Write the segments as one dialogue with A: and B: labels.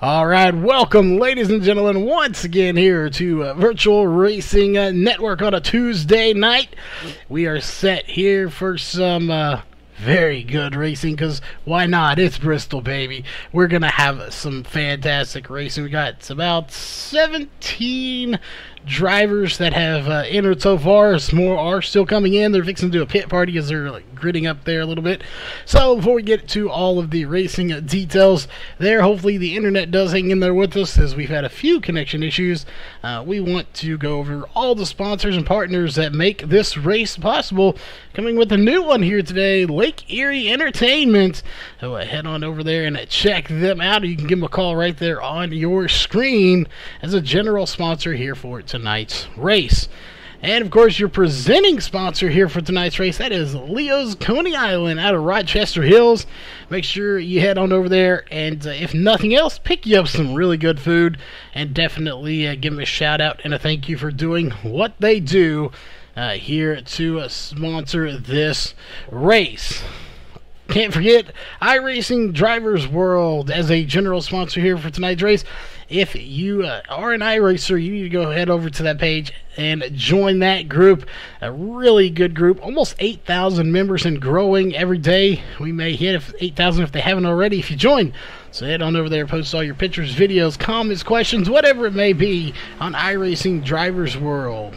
A: All right, welcome, ladies and gentlemen, once again here to Virtual Racing Network on a Tuesday night. We are set here for some very good racing, because why not? It's Bristol, baby. We're going to have some fantastic racing. We got about 17 drivers that have entered so far. Some more are still coming in. They're fixing to do a pit party as they're gritting up there a little bit. So before we get to all of the racing details there, hopefully the internet does hang in there with us, as we've had a few connection issues. We want to go over all the sponsors and partners that make this race possible. Coming with a new one here today, Lake Erie Entertainment. So head on over there and check them out. You can give them a call right there on your screen as a general sponsor here for tonight's race. And of course, your presenting sponsor here for tonight's race, that is Leo's Coney Island out of Rochester Hills. Make sure you head on over there and if nothing else, pick you up some really good food, and definitely give them a shout out and a thank you for doing what they do here to sponsor this race. Can't forget iRacing Drivers World as a general sponsor here for tonight's race. If you are an iRacer, you need to go head over to that page and join that group. A really good group, almost 8,000 members and growing every day. We may hit 8,000 if they haven't already if you join. So head on over there, post all your pictures, videos, comments, questions, whatever it may be on iRacing Drivers World.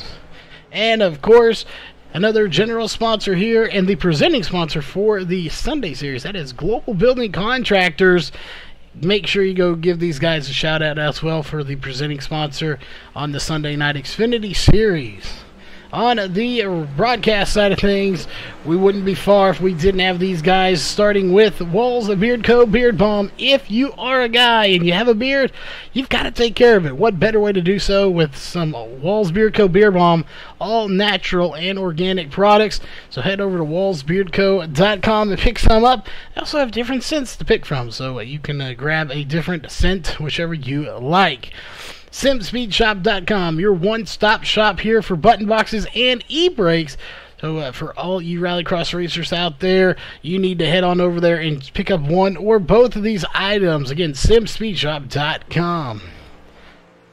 A: And of course, another general sponsor here and the presenting sponsor for the Sunday series, that is Global Building Contractors. Make sure you go give these guys a shout out as well for the presenting sponsor on the Sunday Night Xfinity Series. On the broadcast side of things, we wouldn't be far if we didn't have these guys, starting with Walls Beard Co. Beard Balm. If you are a guy and you have a beard, you've got to take care of it. What better way to do so with some Walls Beard Co. Beard Balm, all natural and organic products. So head over to wallsbeardco.com and pick some up. They also have different scents to pick from, so you can grab a different scent, whichever you like. SimSpeedShop.com, your one-stop shop here for button boxes and e-brakes. So for all you rallycross racers out there, you need to head on over there and pick up one or both of these items. Again, SimSpeedShop.com.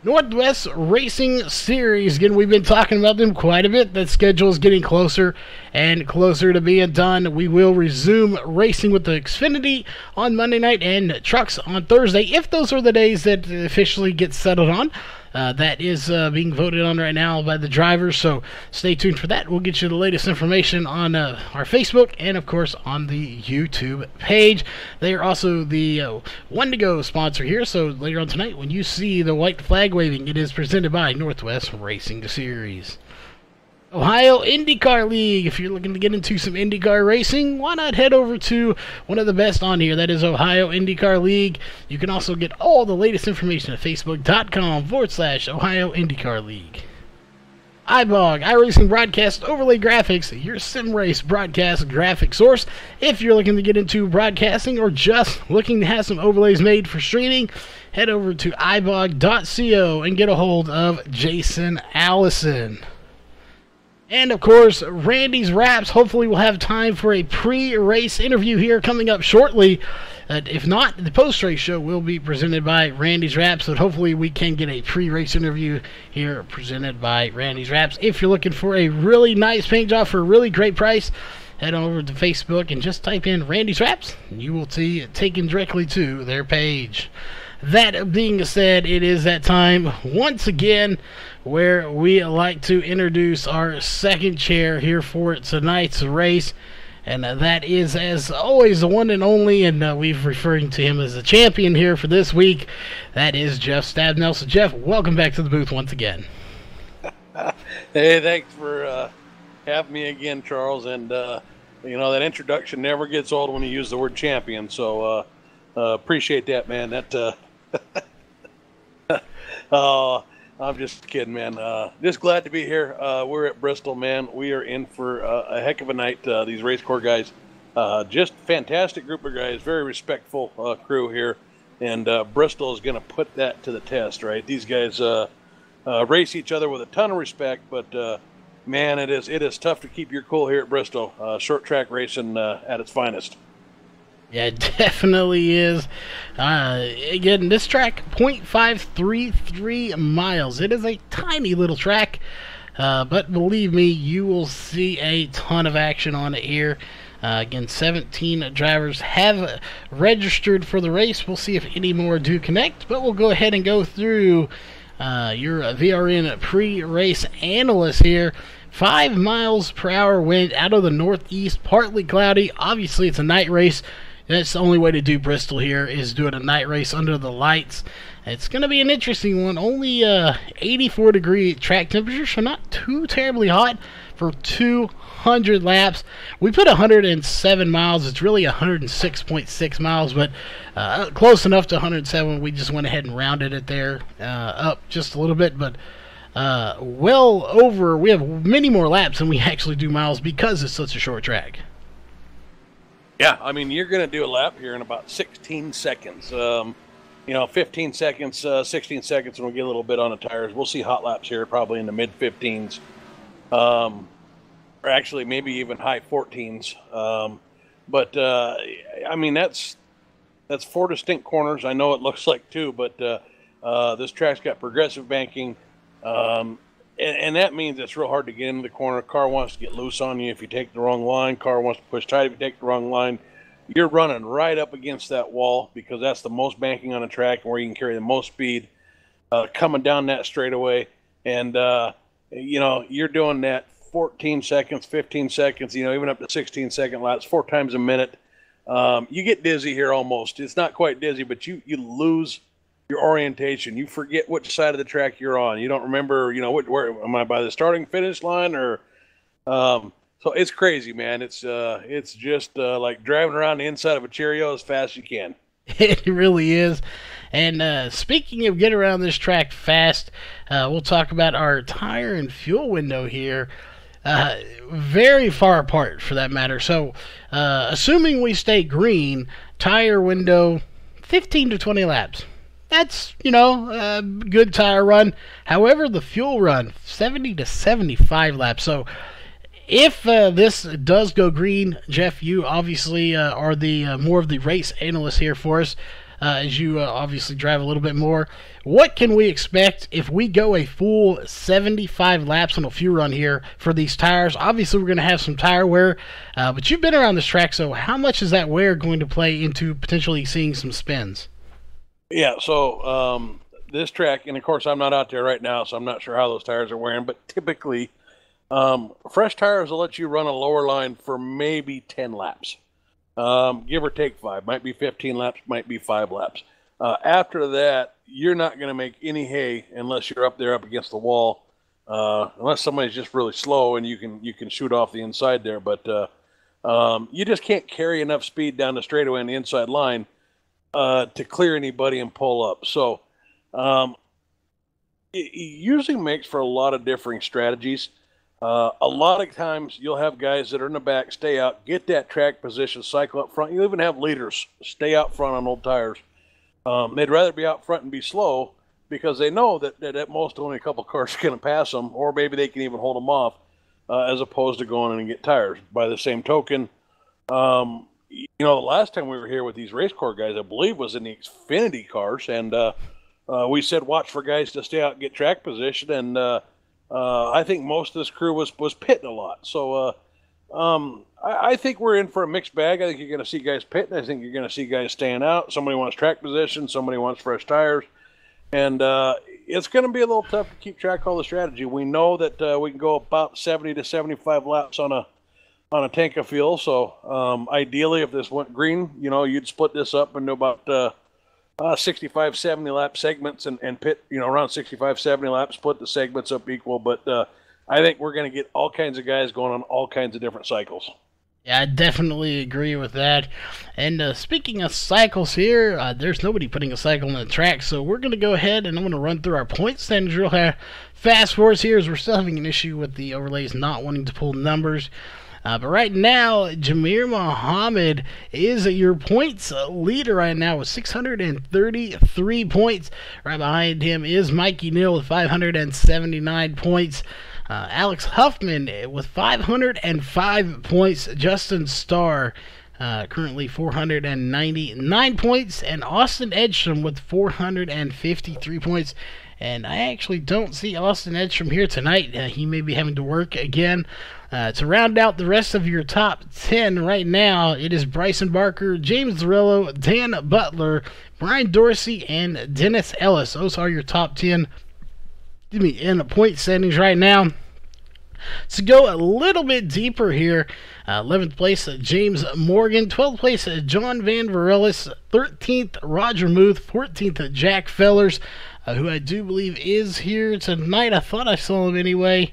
A: Northwest Racing Series, again, we've been talking about them quite a bit. That schedule is getting closer and closer to being done. We will resume racing with the Xfinity on Monday night and trucks on Thursday, if those are the days that officially get settled on. That is being voted on right now by the drivers, so stay tuned for that. We'll get you the latest information on our Facebook and, of course, on the YouTube page. They are also the one-to-go sponsor here, so later on tonight, when you see the white flag waving, it is presented by Northwest Racing Series. Ohio IndyCar League. If you're looking to get into some IndyCar racing, why not head over to one of the best on here? That is Ohio IndyCar League. You can also get all the latest information at facebook.com/Ohio IndyCar League. iBog, iRacing Broadcast Overlay Graphics, your sim race broadcast graphic source. If you're looking to get into broadcasting or just looking to have some overlays made for streaming, head over to ibog.co and get a hold of Jason Allison. And, of course, Randy's Wraps. Hopefully we'll have time for a pre-race interview here coming up shortly. If not, the post-race show will be presented by Randy's Wraps, but hopefully we can get a pre-race interview here presented by Randy's Wraps. If you're looking for a really nice paint job for a really great price, head on over to Facebook and just type in Randy's Wraps, and you will see it taken directly to their page. That being said, it is that time once again where we like to introduce our second chair here for tonight's race, and that is, as always, the one and only, and we've referring to him as the champion here for this week. That is Jeff Stabnell. So Jeff, welcome back to the booth once again.
B: Hey, thanks for having me again, Charles, and you know, that introduction never gets old when you use the word champion, so appreciate that, man. That I'm just kidding, man. Just glad to be here. We're at Bristol, man. We are in for a heck of a night. These Racecore guys, just fantastic group of guys, very respectful crew here, and Bristol is going to put that to the test, right? These guys race each other with a ton of respect, but man, it is tough to keep your cool here at Bristol. Short track racing at its finest.
A: Yeah, it definitely is. Again, this track, 0.533 miles. It is a tiny little track, but believe me, you will see a ton of action on it here. Again, 17 drivers have registered for the race. We'll see if any more do connect, but we'll go ahead and go through your VRN pre-race analyst here. 5 miles per hour wind out of the northeast, partly cloudy. Obviously, it's a night race. That's the only way to do Bristol here, is doing a night race under the lights. It's going to be an interesting one. Only 84-degree track temperature, so not too terribly hot for 200 laps. We put 107 miles. It's really 106.6 miles, but close enough to 107. We just went ahead and rounded it there up just a little bit, but well over. We have many more laps than we actually do miles because it's such a short track.
B: Yeah, I mean, you're going to do a lap here in about 16 seconds. 15 seconds, 16 seconds, and we'll get a little bit on the tires. We'll see hot laps here probably in the mid-15s, or actually maybe even high 14s. I mean, that's 4 distinct corners. I know it looks like 2, but this track's got progressive banking, and that means it's real hard to get into the corner. Car wants to get loose on you if you take the wrong line. Car wants to push tight if you take the wrong line. You're running right up against that wall because that's the most banking on the track and where you can carry the most speed coming down that straightaway. And, you're doing that 14 seconds, 15 seconds, even up to 16-second laps, 4 times a minute. You get dizzy here almost. It's not quite dizzy, but you lose your orientation. You forget which side of the track you're on. You don't remember, where am I, by the starting finish line, or so it's crazy, man. It's just like driving around the inside of a Cheerio as fast as you can.
A: It really is. And speaking of getting around this track fast, we'll talk about our tire and fuel window here. Very far apart, for that matter. So, assuming we stay green, tire window 15 to 20 laps. That's, a good tire run. However, the fuel run, 70 to 75 laps. So, if this does go green, Jeff, you obviously are the more of the race analyst here for us, as you obviously drive a little bit more. What can we expect if we go a full 75 laps on a fuel run here for these tires? Obviously, we're going to have some tire wear, but you've been around this track, so how much is that wear going to play into potentially seeing some spins?
B: Yeah, so this track, and of course I'm not out there right now, so I'm not sure how those tires are wearing, but typically fresh tires will let you run a lower line for maybe 10 laps, give or take 5. Might be 15 laps, might be 5 laps. After that, you're not going to make any hay unless you're up there up against the wall, unless somebody's just really slow and you can shoot off the inside there, but you just can't carry enough speed down the straightaway on the inside line to clear anybody and pull up. So it usually makes for a lot of differing strategies. A lot of times you'll have guys that are in the back stay out, get that track position, cycle up front. You even have leaders stay out front on old tires. They'd rather be out front and be slow because they know that at most only a couple cars are going to pass them, or maybe they can even hold them off, as opposed to going in and get tires. By the same token, the last time we were here with these Racecore guys, I believe, was in the Xfinity cars, and we said watch for guys to stay out and get track position, and I think most of this crew was pitting a lot. So I think we're in for a mixed bag. I think you're going to see guys pitting. I think you're going to see guys staying out. Somebody wants track position. Somebody wants fresh tires. And it's going to be a little tough to keep track of all the strategy. We know that we can go about 70 to 75 laps on a tank of fuel. So ideally, if this went green, you'd split this up into about 65, 70 lap segments and pit, around 65, 70 laps, split the segments up equal. But I think we're going to get all kinds of guys going on all kinds of different cycles.
A: Yeah, I definitely agree with that. And speaking of cycles here, there's nobody putting a cycle on the track, so we're going to go ahead and I'm going to run through our point standings real fast for us here, as we're still having an issue with the overlays not wanting to pull numbers. But right now, Jamir Muhammad is your points leader right now with 633 points. Right behind him is Mikey Neal with 579 points. Alex Huffman with 505 points. Justin Starr currently 499 points, and Austin Edstrom with 453 points. And I actually don't see Austin Edstrom here tonight. He may be having to work again. To round out the rest of your top 10 right now, it is Bryson Barker, James Zarello, Dan Butler, Brian Dorsey, and Dennis Ellis. Those are your top 10 in the point standings right now. To go a little bit deeper here, 11th place, James Morgan. 12th place, John Van Varelis. 13th, Roger Muth. 14th, Jack Fellers, who I do believe is here tonight. I thought I saw him anyway.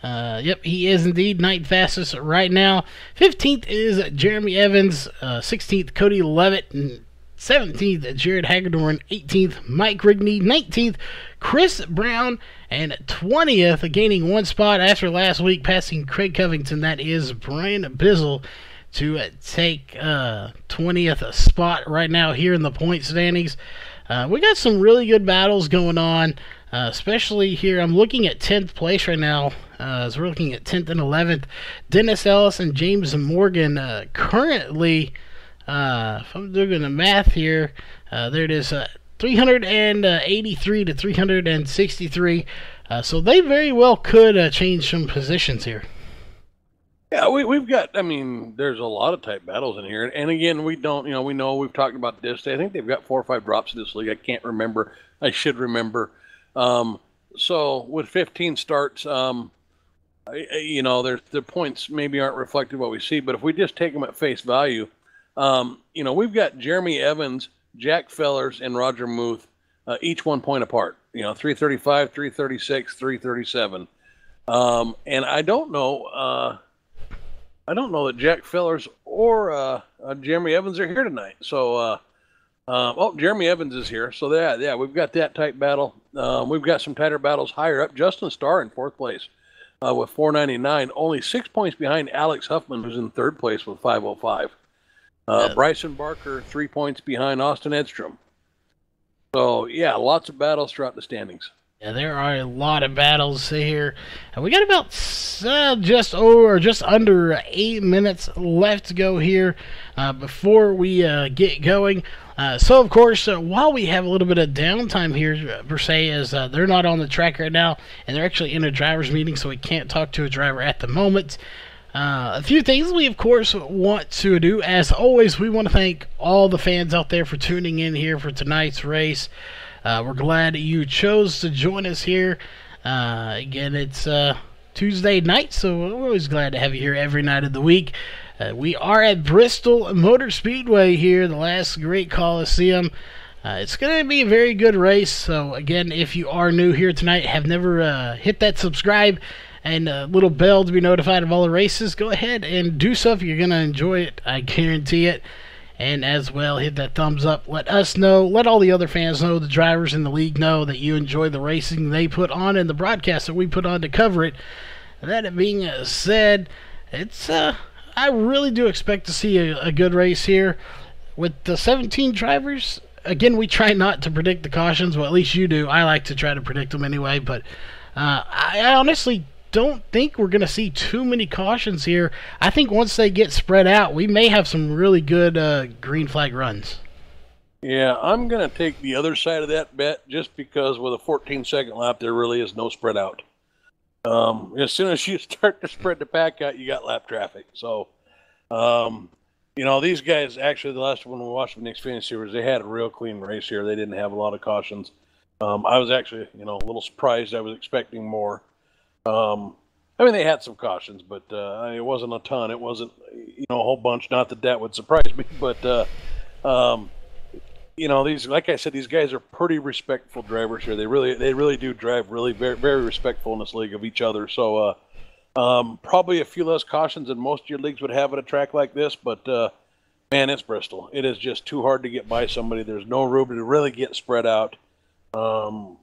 A: Yep, he is indeed ninth fastest right now. 15th is Jeremy Evans. 16th, Cody Levitt. 17th, Jared Hagedorn. 18th, Mike Rigney. 19th, Chris Brown. And 20th, gaining one spot after last week, passing Craig Covington. That is Brian Bizzle to take 20th spot right now here in the point standings. We got some really good battles going on, especially here. I'm looking at 10th place right now. So we're looking at 10th and 11th. Dennis Ellis and James Morgan currently, if I'm doing the math here, there it is, 383 to 363. So they very well could change some positions here.
B: Yeah, we've got, I mean, there's a lot of tight battles in here. And again, we know we've talked about this. I think they've got 4 or 5 drops in this league. I can't remember. I should remember. So with 15 starts, the points maybe aren't reflective of what we see. But if we just take them at face value, we've got Jeremy Evans, Jack Fellers, and Roger Muth, each 1 point apart. 335, 336, 337. And I don't know that Jack Fellers or Jeremy Evans are here tonight. So, Jeremy Evans is here. So, yeah, we've got that tight battle. We've got some tighter battles higher up. Justin Starr in 4th place with 499, only 6 points behind Alex Huffman, who's in 3rd place with 505. Bryson Barker, 3 points behind Austin Edstrom. So, yeah, lots of battles throughout the standings.
A: Yeah, there are a lot of battles here. And we got about just under 8 minutes left to go here before we get going. So, of course, while we have a little bit of downtime here, per se, as they're not on the track right now, and they're actually in a driver's meeting, so we can't talk to a driver at the moment. A few things we, of course, want to do. As always, we want to thank all the fans out there for tuning in here for tonight's race. We're glad you chose to join us here. Again, it's Tuesday night, so we're always glad to have you here every night of the week. We are at Bristol Motor Speedway here, the last great Coliseum. It's going to be a very good race. So, again, if you are new here tonight, have never hit that subscribe and little bell to be notified of all the races, go ahead and do so if you're going to enjoy it. I guarantee it. And as well, hit that thumbs up. Let us know, let all the other fans know, the drivers in the league know that you enjoy the racing they put on and the broadcast that we put on to cover it. That being said, it's I really do expect to see a good race here. With the 17 drivers, again, we try not to predict the cautions. Well, at least you do. I like to try to predict them anyway. But I honestly don't think we're going to see too many cautions here. I think once they get spread out, we may have some really good green flag runs.
B: Yeah, I'm going to take the other side of that bet just because with a 14-second lap, there really is no spread out. As soon as you start to spread the pack out, you got lap traffic. So, these guys, actually, the last one we watched with the Xfinity Series, they had a real clean race here. They didn't have a lot of cautions. I was actually, a little surprised. I was expecting more. They had some cautions, but it wasn't a ton. It wasn't, a whole bunch. Not that would surprise me, but these, like I said, these guys are pretty respectful drivers here. They really do drive really very, very respectful in this league of each other. So probably a few less cautions than most of your leagues would have at a track like this. But man, it's Bristol. It is just too hard to get by somebody. There's no room to really get spread out. I'm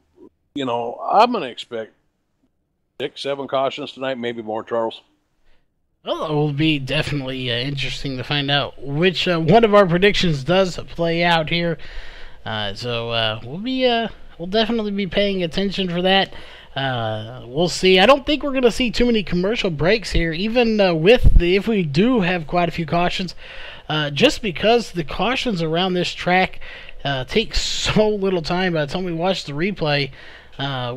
B: going to expect 6-7 cautions tonight, maybe more, Charles.
A: Well, it will be definitely interesting to find out which one of our predictions does play out here. So we'll we'll definitely be paying attention for that. We'll see. I don't think we're going to see too many commercial breaks here, even if we do have quite a few cautions, just because the cautions around this track take so little time. By the time we watch the replay,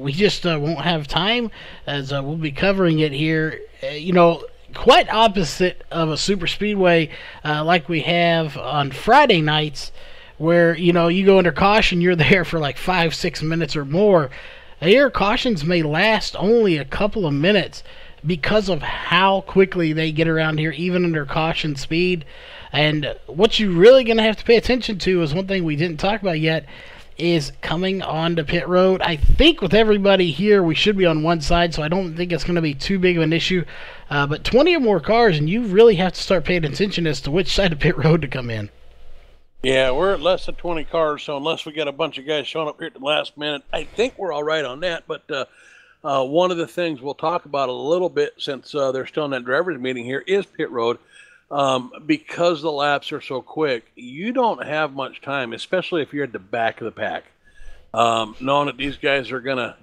A: we just won't have time, as we'll be covering it here. Quite opposite of a super speedway like we have on Friday nights, where you go under caution, you're there for like 5-6 minutes or more. Here, cautions may last only a couple of minutes because of how quickly they get around here, even under caution speed. And what you're really going to have to pay attention to is one thing we didn't talk about yet, is coming onto pit road. I think with everybody here, we should be on one side, so I don't think it's going to be too big of an issue. But 20 or more cars, and you really have to start paying attention as to which side of pit road to come in.
B: Yeah, we're at less than 20 cars, so unless we got a bunch of guys showing up here at the last minute, I think we're all right on that. But one of the things we'll talk about a little bit, since they're still in that driver's meeting here, is pit road. Because the laps are so quick, you don't have much time, especially if you're at the back of the pack. Knowing that these guys are going to,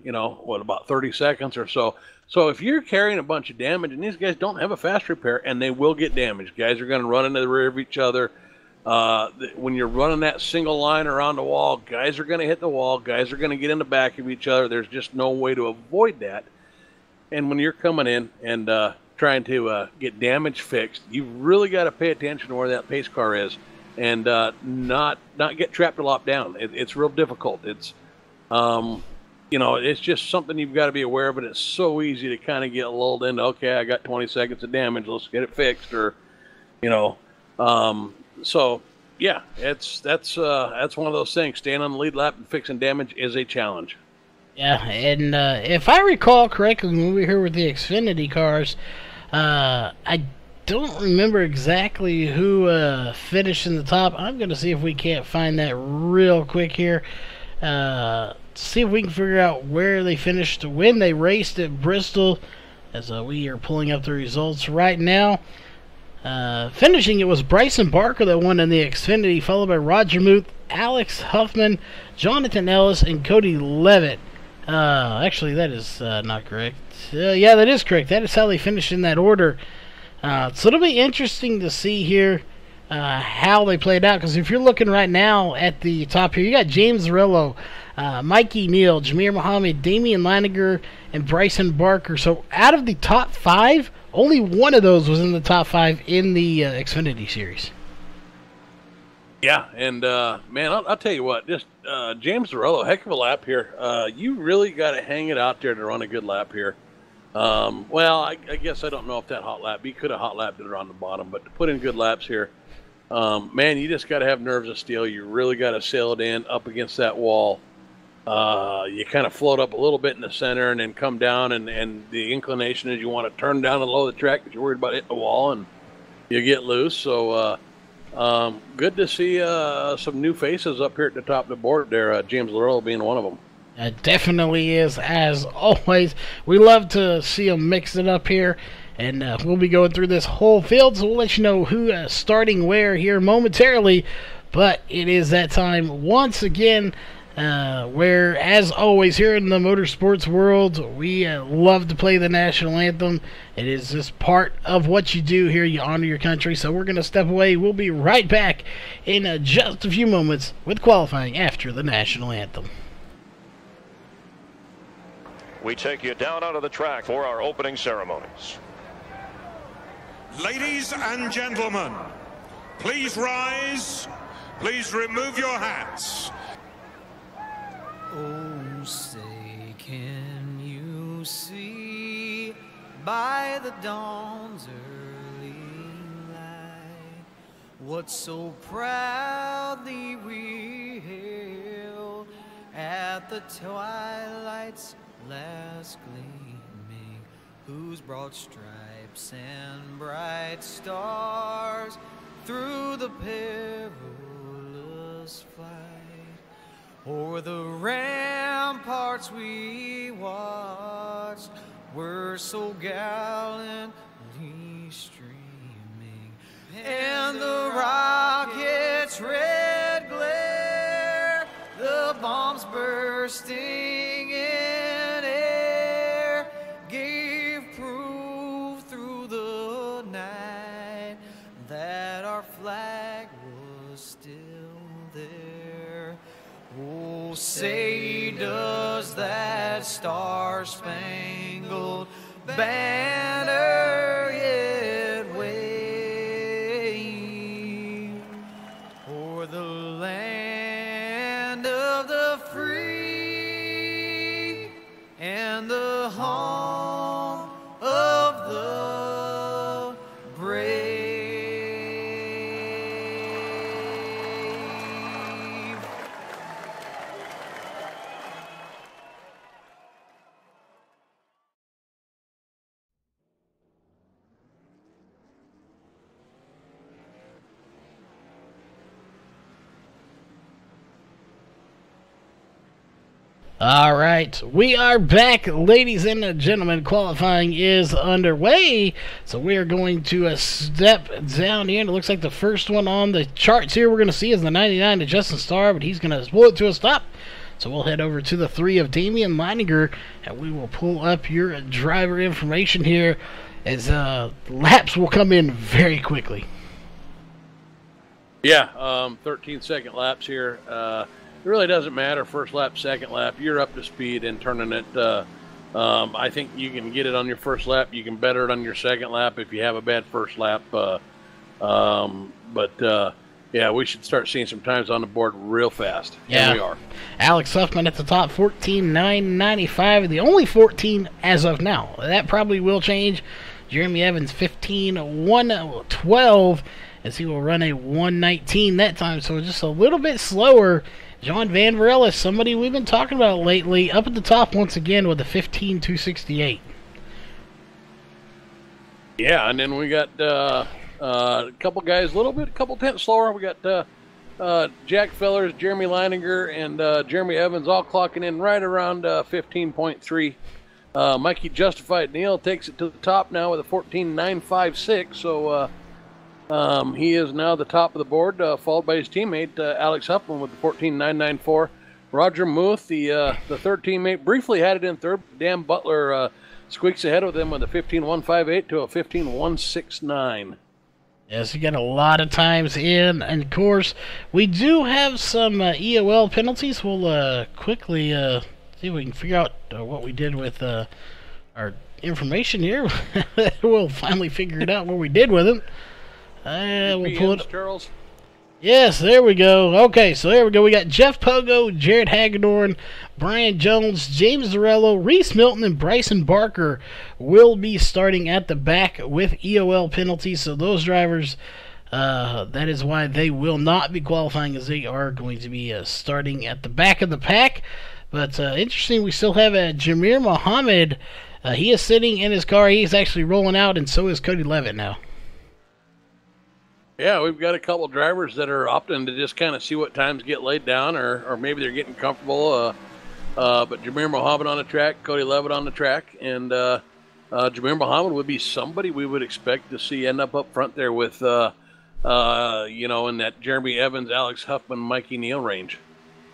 B: about 30 seconds or so. So if you're carrying a bunch of damage, and these guys don't have a fast repair, and they will get damaged. Guys are going to run into the rear of each other. When you're running that single line around the wall, guys are going to hit the wall. Guys are going to get in the back of each other. There's just no way to avoid that. And when you're coming in and trying to get damage fixed, you really got to pay attention to where that pace car is, and not get trapped or locked down. It's real difficult. It's it's just something you've got to be aware of. But it's so easy to kind of get lulled into, okay, I got 20 seconds of damage, let's get it fixed, or so yeah, that's one of those things. Staying on the lead lap and fixing damage is a challenge.
A: Yeah, and if I recall correctly, when we were here with the Xfinity cars, I don't remember exactly who finished in the top. I'm going to see if we can't find that real quick here. See if we can figure out where they finished when they raced at Bristol, as we are pulling up the results right now. Finishing, it was Bryson Barker that won in the Xfinity, followed by Roger Muth, Alex Huffman, Jonathan Ellis, and Cody Levitt. Actually, that is not correct. Yeah, that is correct. That is how they finished in that order. So it'll be interesting to see here how they played out, because if you're looking right now at the top here, you got James Zarello, Mikey Neal, Jameer Muhammad, Damian Leininger, and Bryson Barker. So out of the top 5, only one of those was in the top 5 in the Xfinity Series.
B: Yeah, and man, I'll tell you what, just James Zarello, heck of a lap here. You really got to hang it out there to run a good lap here. Well, I guess I don't know if that hot lap, he could have hot lapped it around the bottom, but to put in good laps here, man, you just got to have nerves of steel. You really got to sail it in up against that wall. You kind of float up a little bit in the center and then come down, and the inclination is you want to turn down the low of the track because you're worried about hitting the wall and you get loose. So good to see some new faces up here at the top of the board there, James Zarello being one of them.
A: It definitely is, as always. We love to see them mix it up here, and we'll be going through this whole field, so we'll let you know who is starting where here momentarily. But it is that time once again, where, as always, here in the motorsports world, we love to play the national anthem. It is just part of what you do here. You honor your country. So we're going to step away. We'll be right back in just a few moments with qualifying after the national anthem.
C: We take you down onto the track for our opening ceremonies.
D: Ladies and gentlemen, please rise. Please remove your hats.
E: Oh, say, can you see by the dawn's early light what so proudly we hailed at the twilight's last gleaming, whose broad stripes and bright stars through the perilous fight o'er the ramparts we watched were so gallantly streaming, and the rocket's red glare, the bombs burst bursting in air gave proof through the night that our flag was still there. Oh, say does that star-spangled banner yet wave o'er the land of the free and the home of the brave.
A: All right, we are back, ladies and gentlemen. Qualifying is underway, so we are going to step down here. And it looks like the first one on the charts here we're going to see is the 99 to Justin Starr, but he's going to pull it to a stop. So we'll head over to the 3 of Damian Leininger, and we will pull up your driver information here as laps will come in very quickly.
B: Yeah, 13-second laps here. It really doesn't matter, first lap, second lap. You're up to speed and turning it. I think you can get it on your first lap. You can better it on your second lap if you have a bad first lap. Yeah, we should start seeing some times on the board real fast.
A: Yeah,
B: here we are.
A: Alex Huffman at the top, 14.995, the only 14 as of now. That probably will change. Jeremy Evans, 15.112, as he will run a 1:19 that time, so just a little bit slower. John Van Verelle, somebody we've been talking about lately, up at the top once again with a 15.268.
B: Yeah, and then we got a couple guys a couple tenths slower. We got Jack Fellers, Jeremy Leininger, and Jeremy Evans all clocking in right around 15.3. Mikey Justified Neal takes it to the top now with a 14.956, so he is now the top of the board, followed by his teammate Alex Huffman with the 14.994. Roger Muth, the third teammate, briefly had it in third. Dan Butler squeaks ahead of them with a 15.158 to a 15.169.
A: Yes, you got a lot of times in, and of course, we do have some EOL penalties. We'll quickly see if we can figure out what we did with our information here. We'll finally figure it out what we did with them. We'll pull it.
B: Charles.
A: Yes, there we go. Okay, so there we go. We got Jeff Pogo, Jared Hagedorn, Brian Jones, James Zarello, Reese Milton, and Bryson Barker will be starting at the back with EOL penalties. So those drivers, that is why they will not be qualifying, as they are going to be starting at the back of the pack. But interesting, we still have Jameer Mohammed. He is sitting in his car. He's actually rolling out, and so is Cody Levitt now.
B: Yeah, we've got a couple drivers that are opting to just kind of see what times get laid down, or maybe they're getting comfortable. But Jameer Mohammed on the track, Cody Levitt on the track, and Jameer Mohammed would be somebody we would expect to see end up front there with, in that Jeremy Evans, Alex Huffman, Mikey Neal range.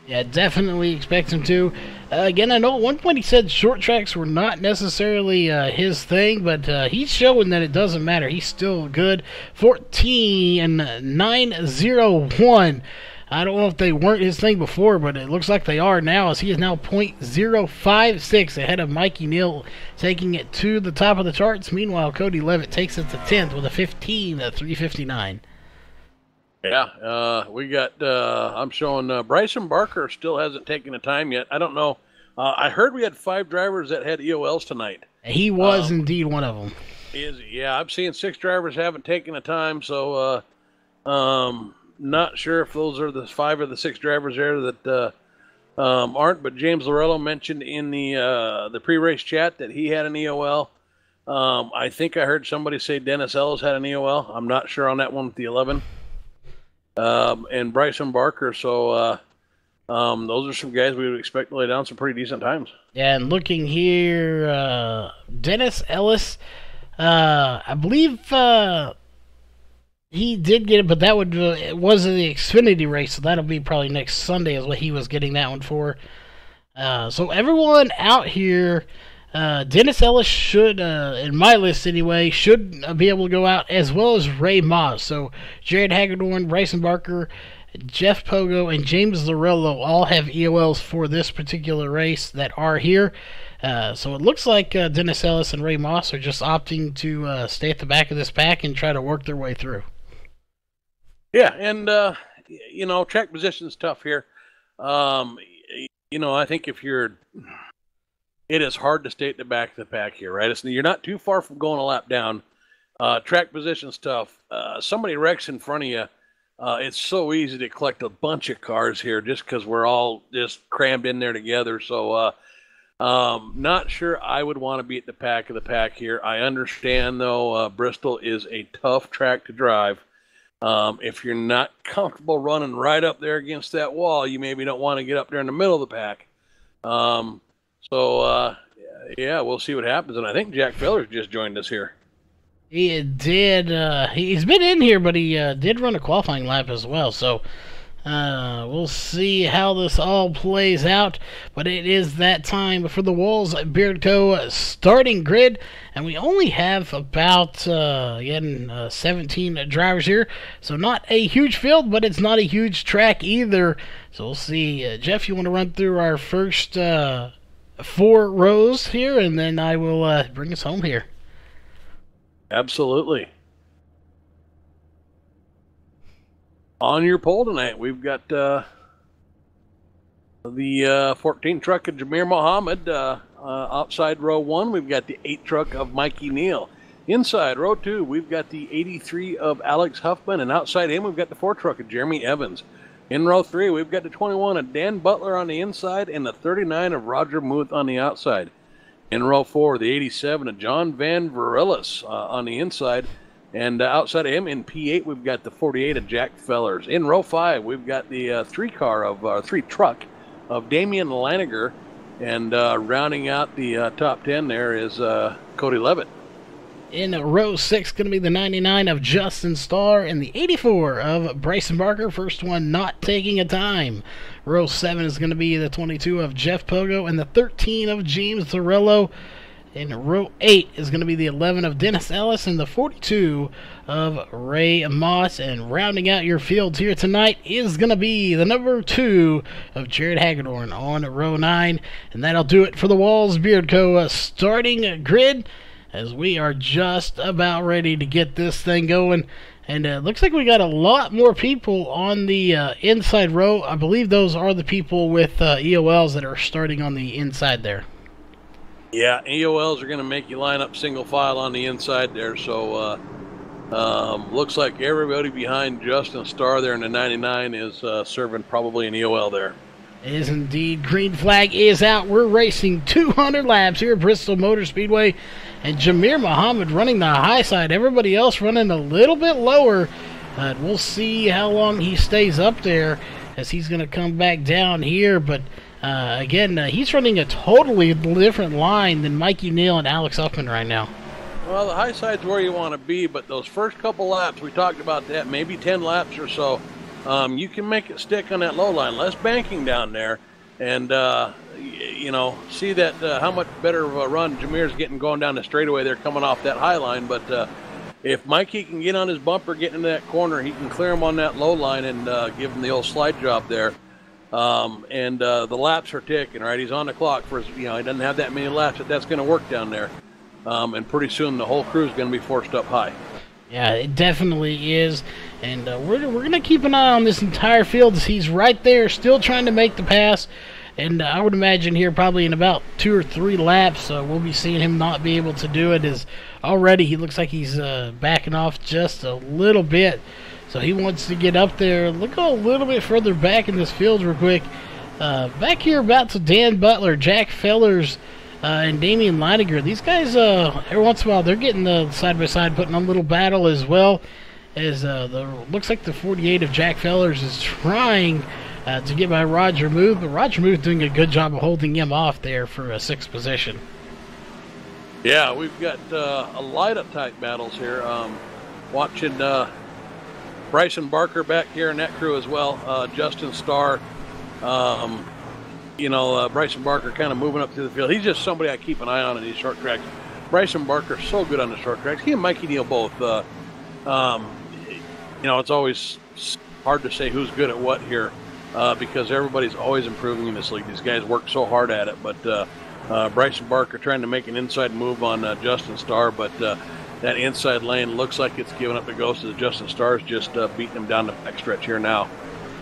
A: Yeah, definitely expect him to. Again, I know at one point he said short tracks were not necessarily his thing, but he's showing that it doesn't matter. He's still good. 14.901. I don't know if they weren't his thing before, but it looks like they are now, as he is now .056 ahead of Mikey Neal, taking it to the top of the charts. Meanwhile, Cody Levitt takes it to 10th with a 15.359.
B: Yeah, we got, I'm showing Bryson Barker still hasn't taken the time yet. I don't know. I heard we had 5 drivers that had EOLs tonight.
A: He was indeed one of them.
B: Is he? Yeah, I'm seeing 6 drivers haven't taken the time, so not sure if those are the 5 or the 6 drivers there that aren't, but James Lorello mentioned in the pre-race chat that he had an EOL. I think I heard somebody say Dennis Ellis had an EOL. I'm not sure on that one with the 11. And Bryson Barker, so those are some guys we would expect to lay down some pretty decent times.
A: Yeah, and looking here, Dennis Ellis, I believe he did get it, but that it wasn't the Xfinity race, so that'll be probably next Sunday is what he was getting that one for. So everyone out here, Dennis Ellis should, in my list anyway, should be able to go out, as well as Ray Moss. So Jared Hagedorn, Bryson Barker, Jeff Pogo, and James Lorello all have EOLs for this particular race that are here. So it looks like Dennis Ellis and Ray Moss are just opting to stay at the back of this pack and try to work their way through.
B: Yeah, and, you know, track position's tough here. You know, I think if you're... It is hard to stay at the back of the pack here, right? You're not too far from going a lap down. Track position's tough. Somebody wrecks in front of you. It's so easy to collect a bunch of cars here just because we're all just crammed in there together. So not sure I would want to be at the back of the pack here. I understand, though, Bristol is a tough track to drive. If you're not comfortable running right up there against that wall, you maybe don't want to get up there in the middle of the pack. Yeah, we'll see what happens. And I think Jack Fellers just joined us here.
A: He did. He's been in here, but he did run a qualifying lap as well. So we'll see how this all plays out. But it is that time for the Walls Beard Co. starting grid. And we only have about, 17 drivers here. So not a huge field, but it's not a huge track either. So we'll see. Jeff, you want to run through our first 4 rows here, and then I will bring us home here.
B: Absolutely. On your pole tonight, we've got the 14 truck of Jameer Mohammed. Outside row 1, we've got the 8 truck of Mikey Neal. Inside row 2, we've got the 83 of Alex Huffman, and outside him, we've got the 4 truck of Jeremy Evans. In row 3, we've got the 21 of Dan Butler on the inside and the 39 of Roger Muth on the outside. In row 4, the 87 of John Van Verillis on the inside. And outside of him, in P8, we've got the 48 of Jack Fellers. In row 5, we've got the 3 truck of Damian Laniger. And rounding out the top 10 there is Cody Levitt.
A: In row 6, going to be the 99 of Justin Starr and the 84 of Bryson Barker. First one not taking a time. Row 7 is going to be the 22 of Jeff Pogo and the 13 of James Zorello. In row 8 is going to be the 11 of Dennis Ellis and the 42 of Ray Moss. And rounding out your fields here tonight is going to be the number 2 of Jared Hagedorn on row 9. And that'll do it for the Walls Beard Co. starting grid, as we are just about ready to get this thing going. And it looks like we got a lot more people on the inside row. I believe those are the people with EOLs that are starting on the inside there.
B: Yeah, EOLs are going to make you line up single file on the inside there. So looks like everybody behind Justin Starr there in the 99 is serving probably an EOL there.
A: It is indeed. Green flag is out. We're racing 200 laps here at Bristol Motor Speedway. And Jameer Mohammed running the high side. Everybody else running a little bit lower. We'll see how long he stays up there, as he's going to come back down here. But again, he's running a totally different line than Mikey Neal and Alex Huffman right now.
B: Well, the high side's where you want to be, but those first couple laps, we talked about that, maybe 10 laps or so, you can make it stick on that low line. Less banking down there. And, you know, see that how much better of a run Jameer's getting going down the straightaway there coming off that high line. But if Mikey can get on his bumper, get into that corner, he can clear him on that low line and give him the old slide job there. The laps are ticking, right? He's on the clock for, he doesn't have that many laps that's going to work down there. And pretty soon the whole crew is going to be forced up high.
A: Yeah, it definitely is. And we're going to keep an eye on this entire field, as he's right there still trying to make the pass. And I would imagine here probably in about 2 or 3 laps we'll be seeing him not be able to do it, as already he looks like he's backing off just a little bit. So he wants to get up there. Look a little bit further back in this field real quick. Back here about to Dan Butler, Jack Fellers, and Damian Leininger. These guys, every once in a while, they're getting the side-by-side, putting on a little battle as well. As looks like the 48 of Jack Fellers is trying to get by Roger Muth, but Roger Muth doing a good job of holding him off there for a 6th position.
B: Yeah, we've got a lot of tight battles here. Watching Bryson Barker back here in that crew as well. Justin Starr Bryson Barker kind of moving up through the field. He's just somebody I keep an eye on in these short tracks. Bryson Barker, so good on the short tracks. He and Mikey Neal both. It's always hard to say who's good at what here because everybody's always improving in this league. These guys work so hard at it. But Bryson Barker trying to make an inside move on Justin Starr, but that inside lane looks like it's giving up the ghost of Justin Starr's just beating him down the backstretch here now.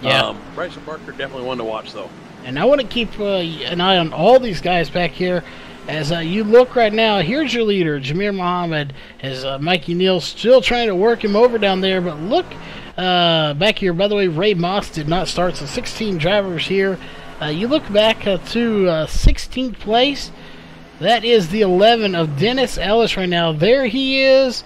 A: Yeah.
B: Bryson Barker definitely one to watch, though.
A: And I want to keep an eye on all these guys back here. As you look right now, here's your leader, Jamir Muhammad, as Mikey Neal still trying to work him over down there. But look back here, by the way, Ray Moss did not start, so 16 drivers here. You look back to 16th place. That is the 11 of Dennis Ellis right now. There he is,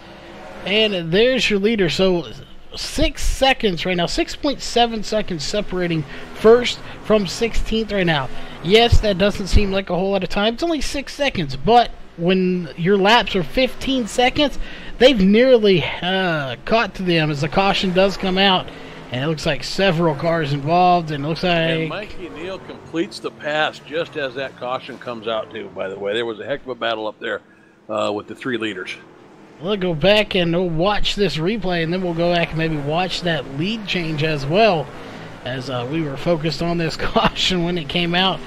A: and there's your leader. So 6 seconds right now, 6.7 seconds separating first from 16th right now. Yes, that doesn't seem like a whole lot of time. It's only 6 seconds, but when your laps are 15 seconds, they've nearly caught to them as the caution does come out. And it looks like several cars involved, and it looks like...
B: And Mikey Neal completes the pass just as that caution comes out, too, by the way. There was a heck of a battle up there with the 3 leaders.
A: We'll go back and we'll watch this replay, and then we'll go back and maybe watch that lead change as well, as we were focused on this caution when it came out.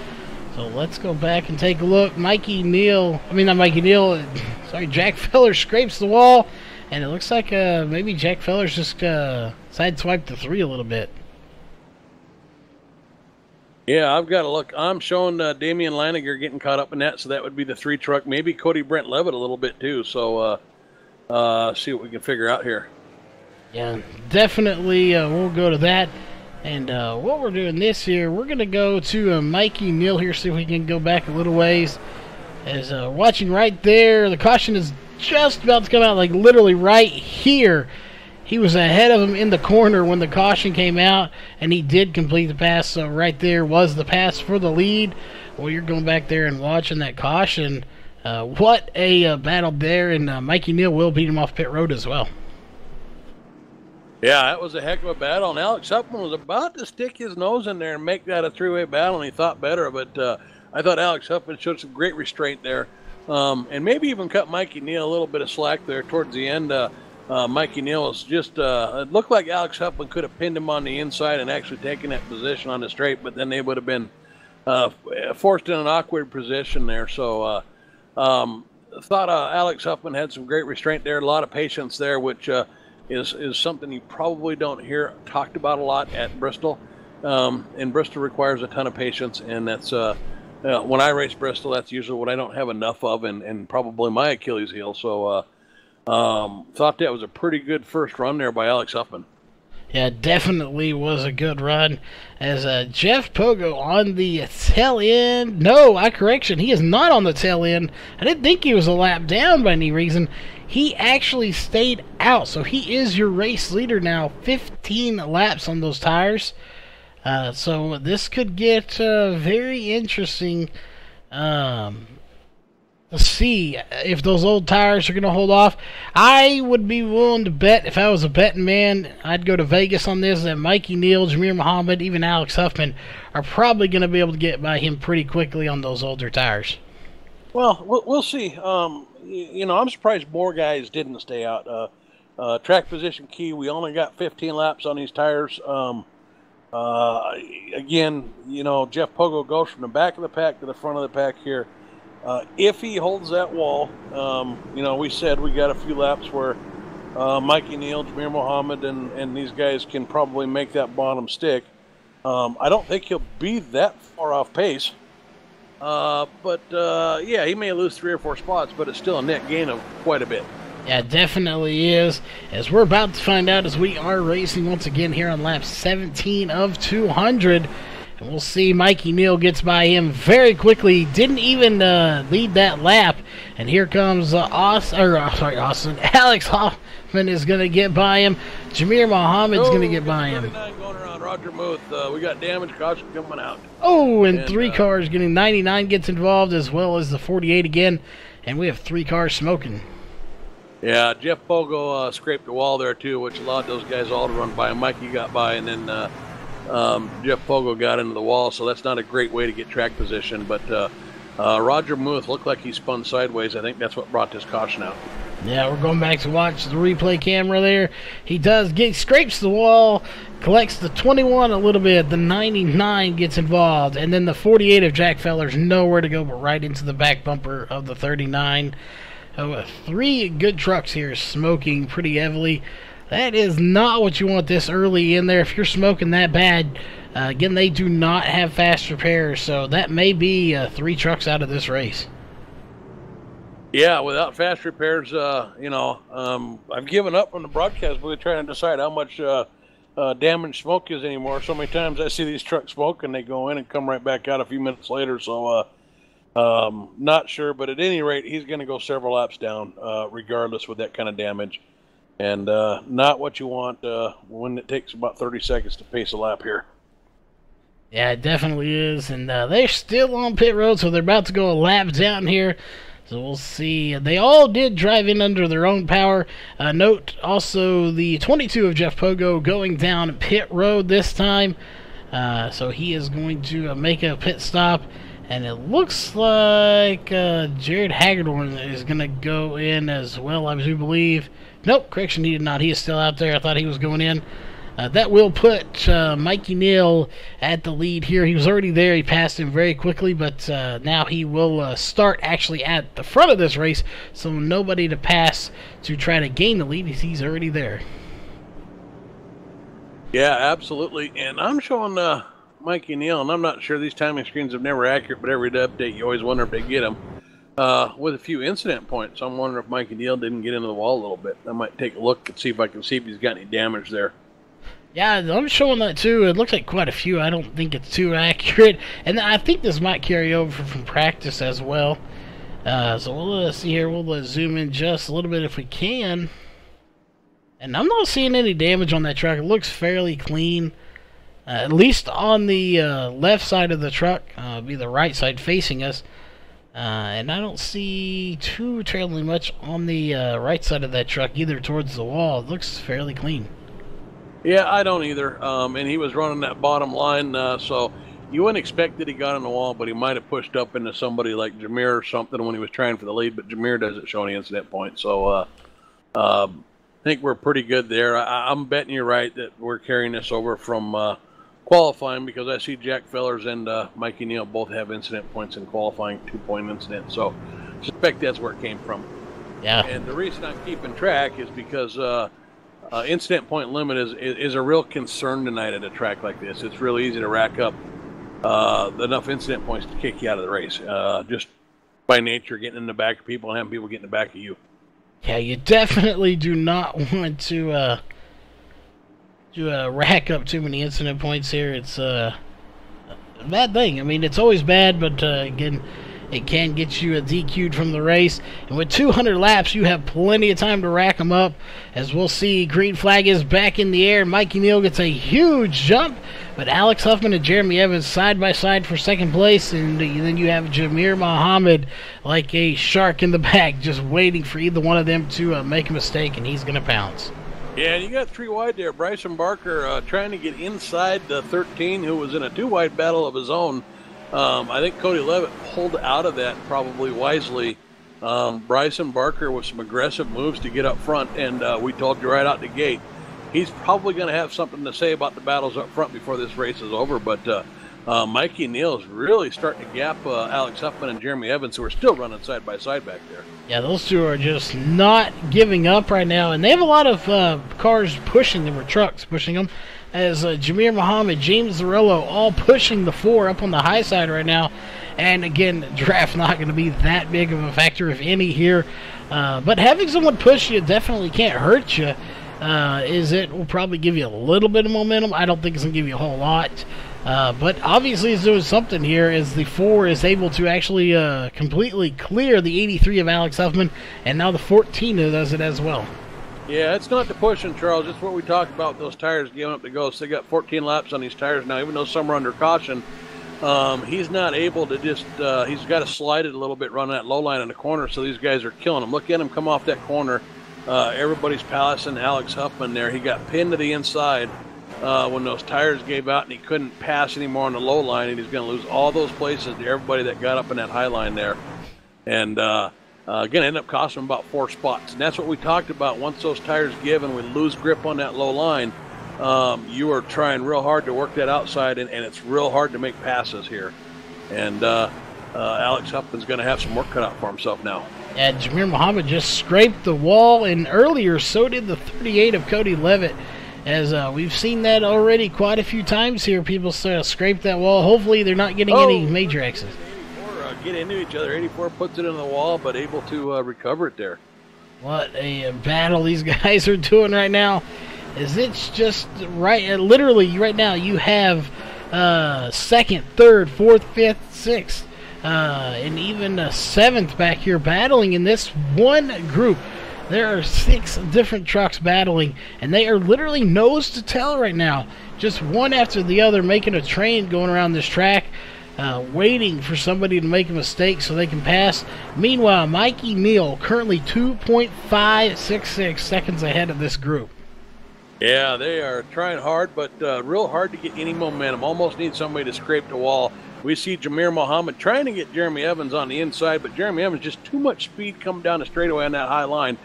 A: So let's go back and take a look. Jack Feller scrapes the wall, and it looks like maybe Jack Feller's just sideswiped the 3 a little bit.
B: Yeah, I've got to look. I'm showing Damian Leininger getting caught up in that, so that would be the 3 truck. Maybe Cody Brent Levitt a little bit too. So see what we can figure out here.
A: Yeah, definitely we'll go to that. And what we're doing this year, we're going to go to Mikey Neal here, see if we can go back a little ways. As watching right there, the caution is just about to come out, like literally right here. He was ahead of him in the corner when the caution came out, and he did complete the pass. So right there was the pass for the lead. Well, you're going back there and watching that caution. What a battle there, and Mikey Neal will beat him off pit road as well.
B: Yeah, that was a heck of a battle, and Alex Huffman was about to stick his nose in there and make that a 3-way battle, and he thought better, but I thought Alex Huffman showed some great restraint there, and maybe even cut Mikey Neal a little bit of slack there towards the end. Mikey Neal was just, it looked like Alex Huffman could have pinned him on the inside and actually taken that position on the straight, but then they would have been forced in an awkward position there. So thought Alex Huffman had some great restraint there, a lot of patience there, which is something you probably don't hear talked about a lot at Bristol. And Bristol requires a ton of patience, and that's when I race Bristol, that's usually what I don't have enough of, and probably my Achilles heel. So thought that was a pretty good first run there by Alex Huffman.
A: Yeah, definitely was a good run. As Jeff Pogo on the tail end. No, correction. He is not on the tail end. I didn't think he was a lap down by any reason. He actually stayed out. So he is your race leader now. 15 laps on those tires. So this could get very interesting. Let's see if those old tires are going to hold off. I would be willing to bet, if I was a betting man, I'd go to Vegas on this, that Mikey Neal, Jamir Muhammad, even Alex Huffman are probably going to be able to get by him pretty quickly on those older tires.
B: Well, we'll see. I'm surprised more guys didn't stay out. Track position key, we only got 15 laps on these tires. Again, Jeff Pogo goes from the back of the pack to the front of the pack here. If he holds that wall, we said we got a few laps where Mikey Neal, Jamir Muhammad, and these guys can probably make that bottom stick. I don't think he'll be that far off pace. But he may lose 3 or 4 spots, but it's still a net gain of quite a bit.
A: Yeah, it definitely is. As we're about to find out as we are racing once again here on lap 17 of 200. And we'll see Mikey Neal gets by him very quickly. Didn't even lead that lap. And here comes Austin. Alex Hoffman is going to get by him. Jamir Muhammad's going to get by him.
B: 39 going around Roger Muth. We got damage caution coming out.
A: Oh, and 3 cars getting 99 gets involved, as well as the 48 again. And we have 3 cars smoking.
B: Yeah, Jeff Pogo scraped the wall there too, which allowed those guys all to run by. Mikey got by, and then Jeff Pogo got into the wall, so that's not a great way to get track position. But Roger Muth looked like he spun sideways. I think that's what brought this caution out.
A: Yeah, we're going back to watch the replay camera there. He scrapes the wall, collects the 21 a little bit. The 99 gets involved, and then the 48 of Jack Feller's nowhere to go but right into the back bumper of the 39. 3 good trucks here smoking pretty heavily. That is not what you want this early in there. If you're smoking that bad, again, they do not have fast repairs, so that may be 3 trucks out of this race.
B: Yeah, without fast repairs, I've given up on the broadcast booth trying to decide how much damaged smoke is anymore. So many times I see these trucks smoke and they go in and come right back out a few minutes later. So not sure, but at any rate, he's going to go several laps down regardless with that kind of damage. And not what you want when it takes about 30 seconds to pace a lap here.
A: Yeah, it definitely is. And they're still on pit road, so they're about to go a lap down here. So we'll see. They all did drive in under their own power. Note also the 22 of Jeff Pogo going down pit road this time. So he is going to make a pit stop. And it looks like Jared Hagedorn is going to go in as well, I do believe. Nope, correction, he did not. He is still out there. I thought he was going in. That will put Mikey Neal at the lead here. He was already there. He passed him very quickly, but now he will start actually at the front of this race, so nobody to pass to try to gain the lead. He's already there.
B: Yeah, absolutely. And I'm showing Mikey Neal, and I'm not sure, these timing screens are never accurate, but every update you always wonder if they get them. With a few incident points, I'm wondering if Mikey Neal didn't get into the wall a little bit. I might take a look and see if I can see if he's got any damage there.
A: Yeah, I'm showing that too. It looks like quite a few. I don't think it's too accurate. And I think this might carry over from practice as well. So we'll see here. We'll zoom in just a little bit if we can. And I'm not seeing any damage on that truck. It looks fairly clean. At least on the left side of the truck. Be the right side facing us. And I don't see too terribly much on the right side of that truck either towards the wall. It looks fairly clean.
B: Yeah, I don't either. And he was running that bottom line, so you wouldn't expect that he got on the wall, but he might have pushed up into somebody like Jameer or something when he was trying for the lead, but Jameer doesn't show any incident points. So I think we're pretty good there. I'm betting you're right that we're carrying this over from qualifying, because I see Jack Fellers and Mikey Neal both have incident points in qualifying, 2-point incident. So I suspect that's where it came from.
A: Yeah.
B: And the reason I'm keeping track is because incident point limit is a real concern tonight at a track like this. It's really easy to rack up enough incident points to kick you out of the race, just by nature, getting in the back of people and having people get in the back of you.
A: Yeah, you definitely do not want to rack up too many incident points here. It's a bad thing. I mean, it's always bad, but again, it can get you DQ'd from the race. And with 200 laps, you have plenty of time to rack them up. As we'll see, green flag is back in the air. Mikey Neal gets a huge jump, but Alex Huffman and Jeremy Evans side by side for second place. And then you have Jameer Muhammad like a shark in the back, just waiting for either one of them to make a mistake, and he's going to pounce.
B: Yeah, you got 3 wide there. Bryson Barker trying to get inside the 13, who was in a 2-wide battle of his own. I think Cody Levitt pulled out of that probably wisely. Bryson Barker with some aggressive moves to get up front, and we told you right out the gate, he's probably going to have something to say about the battles up front before this race is over. But Mikey Neal is really starting to gap Alex Huffman and Jeremy Evans, who are still running side by side back there.
A: Yeah, those two are just not giving up right now, and they have a lot of cars pushing them, or trucks pushing them, as Jameer Muhammad, James Zarello, all pushing the 4 up on the high side right now. And again, draft not going to be that big of a factor, if any, here. But having someone push you definitely can't hurt you. It will probably give you a little bit of momentum. I don't think it's going to give you a whole lot. But obviously it's doing something here, as the 4 is able to actually completely clear the 83 of Alex Huffman, and now the 14 does it as well.
B: Yeah, it's not the pushing, Charles. It's what we talked about, those tires giving up the ghost. They got 14 laps on these tires now, even though some are under caution. He's not able to just, he's got to slide it a little bit, running that low line in the corner, so these guys are killing him. Look at him come off that corner. Everybody's palacing Alex Huffman there. He got pinned to the inside, when those tires gave out and he couldn't pass anymore on the low line, and he's going to lose all those places to everybody that got up in that high line there. And again, end up costing him about 4 spots. And that's what we talked about. Once those tires give and we lose grip on that low line, you are trying real hard to work that outside, and it's real hard to make passes here. And Alex Huffman's going to have some work cut out for himself now.
A: Yeah, Jamir Muhammad just scraped the wall, and earlier so did the 38 of Cody Levitt. As we've seen that already quite a few times here. People scrape that wall. Hopefully they're not getting any major X's.
B: 84 get into each other. 84 puts it in the wall, but able to recover it there.
A: What a battle these guys are doing right now. As it's just right, literally right now you have second, third, fourth, fifth, sixth, and even seventh back here battling in this one group. There are 6 different trucks battling, and they are literally nose to tail right now. Just one after the other, making a train going around this track, waiting for somebody to make a mistake so they can pass. Meanwhile, Mikey Neal currently 2.566 seconds ahead of this group.
B: Yeah, they are trying hard, but real hard to get any momentum. Almost need somebody to scrape the wall. We see Jamir Muhammad trying to get Jeremy Evans on the inside, but Jeremy Evans just too much speed coming down the straightaway on that high line.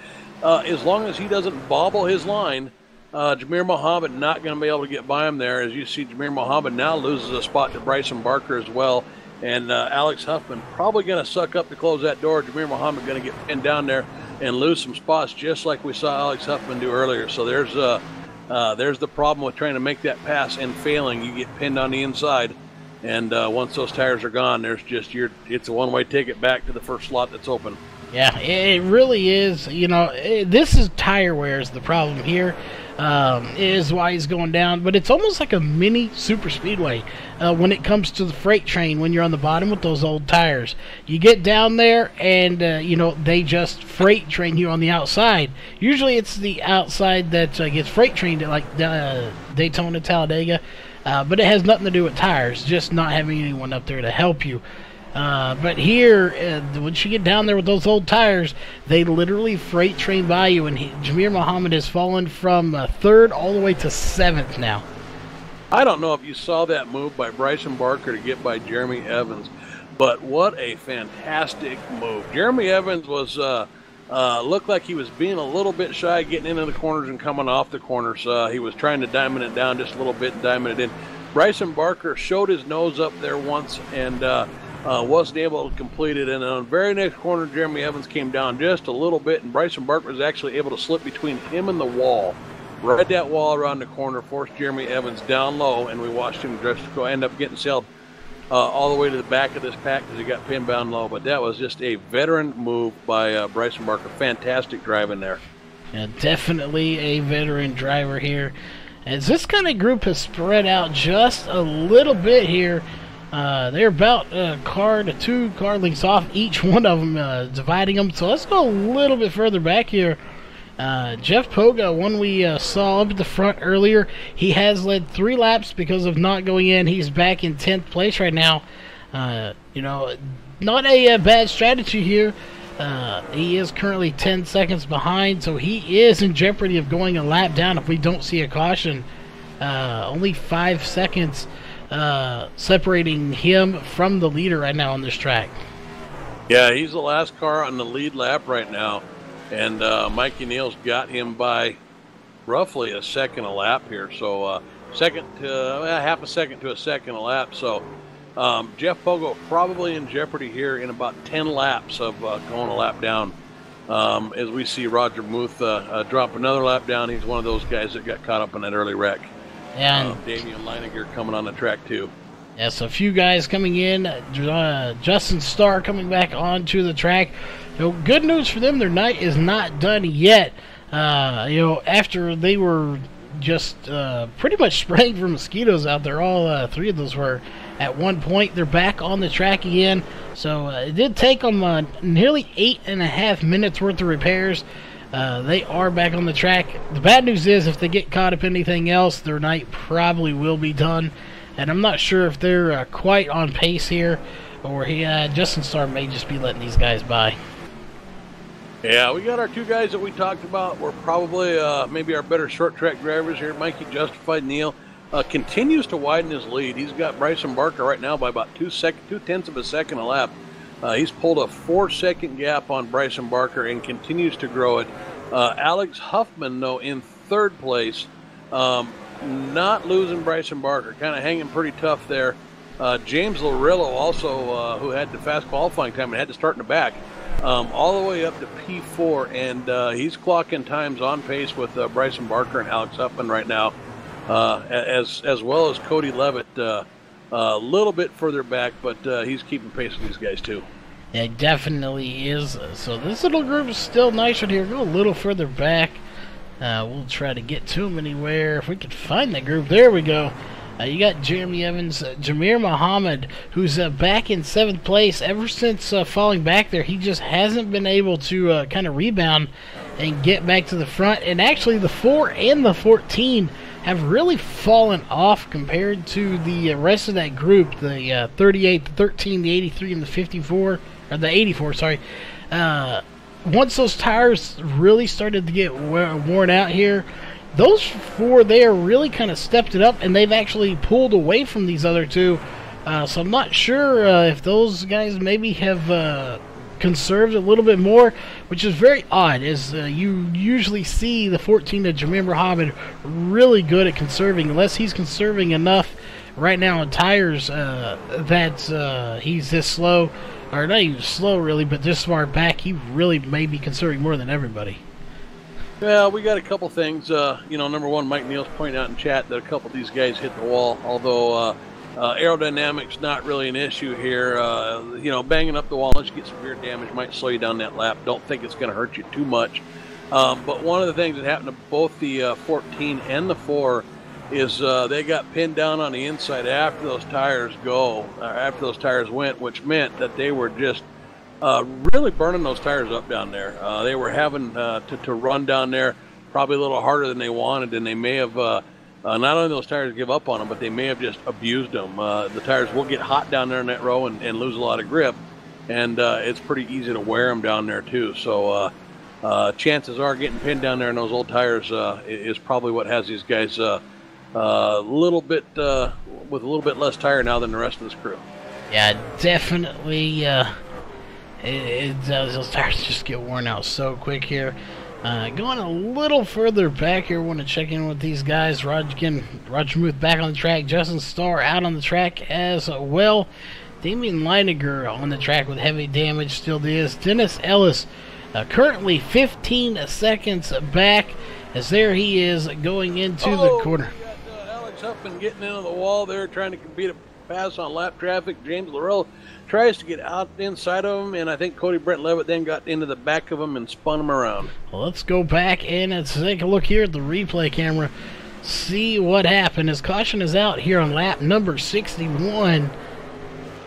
B: As long as he doesn't bobble his line, Jamir Muhammad not going to be able to get by him there. As you see, Jamir Muhammad now loses a spot to Bryson Barker as well. And Alex Huffman probably going to suck up to close that door. Jamir Muhammad going to get pinned down there and lose some spots just like we saw Alex Huffman do earlier. So there's the problem with trying to make that pass and failing. You get pinned on the inside. And once those tires are gone, there's just it's a one-way ticket back to the first slot that's open.
A: Yeah, it really is. You know, this is tire wear is the problem here. Is why he's going down. But it's almost like a mini super speedway when it comes to the freight train when you're on the bottom with those old tires. You get down there and, you know, they just freight train you on the outside. Usually it's the outside that gets freight trained at like Daytona, Talladega. But it has nothing to do with tires, just not having anyone up there to help you. But here, once you get down there with those old tires, they literally freight train by you, and Jamir Muhammad has fallen from 3rd all the way to 7th now.
B: I don't know if you saw that move by Bryson Barker to get by Jeremy Evans, but what a fantastic move. Jeremy Evans was looked like he was being a little bit shy getting into the corners and coming off the corners. He was trying to diamond it down just a little bit and diamond it in. Bryson Barker showed his nose up there once and wasn't able to complete it. And on the very next corner, Jeremy Evans came down just a little bit, and Bryson Barker was actually able to slip between him and the wall. Ride that wall around the corner, forced Jeremy Evans down low, and we watched him just go end up getting sailed all the way to the back of this pack because he got pinned down low. But that was just a veteran move by Bryson Barker. Fantastic driving there.
A: Yeah, definitely a veteran driver here. As this kind of group has spread out just a little bit here. They're about car to 2 car lengths off, each one of them, dividing them. So let's go a little bit further back here. Jeff Poga, one we saw up at the front earlier, he has led 3 laps because of not going in. He's back in 10th place right now. You know, not a bad strategy here. He is currently 10 seconds behind, so he is in jeopardy of going a lap down if we don't see a caution. Only 5 seconds separating him from the leader right now on this track.
B: Yeah, he's the last car on the lead lap right now. And Mikey Neal's got him by roughly a second a lap here. So second to half a second to a second a lap. So Jeff Pogo probably in jeopardy here in about 10 laps of going a lap down. As we see Roger Muth drop another lap down. He's one of those guys that got caught up in that early wreck.
A: And
B: Damian Leininger coming on the track too.
A: Yeah, so a few guys coming in. Justin Starr coming back onto the track. You know, good news for them, their night is not done yet. You know, after they were just pretty much spraying for mosquitoes out there, all 3 of those were at one point. They're back on the track again. So it did take them nearly 8.5 minutes worth of repairs. They are back on the track. The bad news is if they get caught up in anything else, their night probably will be done. And I'm not sure if they're quite on pace here, or Justin Starr may just be letting these guys by.
B: Yeah, we got our 2 guys that we talked about. We're probably maybe our better short track drivers here. Mikey Justified, Neal. continues to widen his lead. He's got Bryson Barker right now by about 2/10 of a second a lap. He's pulled a 4-second gap on Bryson Barker and continues to grow it. Alex Huffman, though, in third place, not losing Bryson Barker, kind of hanging pretty tough there. James Larillo also, who had the fast qualifying time and had to start in the back, all the way up to P4, and he's clocking times on pace with Bryson Barker and Alex Huffman right now, as well as Cody Levitt, a little bit further back, but he's keeping pace with these guys too.
A: Yeah, it definitely is. So this little group is still nice right here. Go a little further back. We'll try to get to them anywhere. If we can find that group. There we go. You got Jeremy Evans, Jameer Muhammad, who's back in 7th place. Ever since falling back there, he just hasn't been able to kind of rebound and get back to the front. And actually, the 4 and the 14 have really fallen off compared to the rest of that group. The 38, the 13, the 83, and the 54, or the 84, sorry. Once those tires really started to get worn out here, those 4 there really kind of stepped it up, and they've actually pulled away from these other 2. So I'm not sure if those guys maybe have conserved a little bit more, which is very odd, as you usually see the 14 of Jameer Muhammad really good at conserving, unless he's conserving enough right now on tires that he's this slow, or not even slow really, but this far back, he really may be conserving more than everybody.
B: Well, we got a couple things. Number one, Mike Neal's pointing out in chat that a couple of these guys hit the wall, although aerodynamics not really an issue here. Banging up the wall unless you get severe damage might slow you down that lap. Don't think it's going to hurt you too much. But one of the things that happened to both the 14 and the 4 is they got pinned down on the inside after those tires went, which meant that they were just really burning those tires up down there. They were having to run down there probably a little harder than they wanted, and they may have not only those tires give up on them, but they may have just abused them. The tires will get hot down there in that row and lose a lot of grip, and it's pretty easy to wear them down there too. So chances are getting pinned down there in those old tires is probably what has these guys with a little bit less tire now than the rest of this crew.
A: Yeah, definitely. Those tires just get worn out so quick here. Going a little further back here, want to check in with these guys. Roger Muth back on the track. Justin Starr out on the track as well. Damian Leininger on the track with heavy damage still is. Dennis Ellis currently 15 seconds back, as there he is going into the corner.
B: We got Alex Huffman getting into the wall there, trying to compete a pass on lap traffic. James Laurel tries to get out inside of him, and I think Cody Brent Levitt then got into the back of him and spun him around.
A: Well, let's go back and let's take a look here at the replay camera, see what happened. As caution is out here on lap number 61.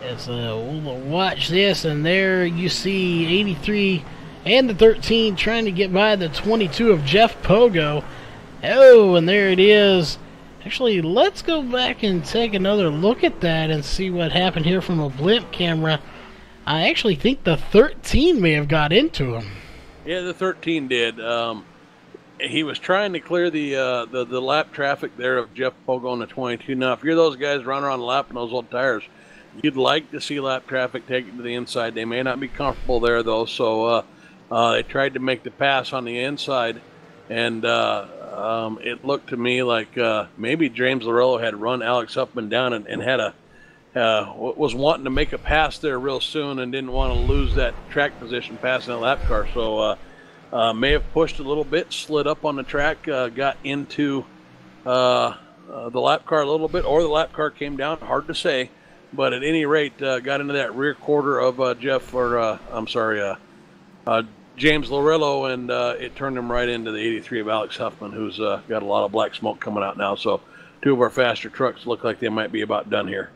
A: As we'll watch this, and there you see 83 and the 13 trying to get by the 22 of Jeff Pogo. Oh, and there it is. Actually, let's go back and take another look at that and see what happened here from a blimp camera. I actually think the 13 may have got into him.
B: Yeah, the 13 did. He was trying to clear the lap traffic there of Jeff Pogo on the 22. Now, if you're those guys running around the lap in those old tires, you'd like to see lap traffic take it to the inside. They may not be comfortable there, though, so they tried to make the pass on the inside, and it looked to me like maybe James Laurello had run Alex Huffman down and had was wanting to make a pass there real soon and didn't want to lose that track position passing a lap car. So may have pushed a little bit, slid up on the track, got into the lap car a little bit, or the lap car came down. Hard to say, but at any rate, got into that rear quarter of James Laurello, and it turned him right into the 83 of Alex Huffman, who's got a lot of black smoke coming out now. So 2 of our faster trucks look like they might be about done here.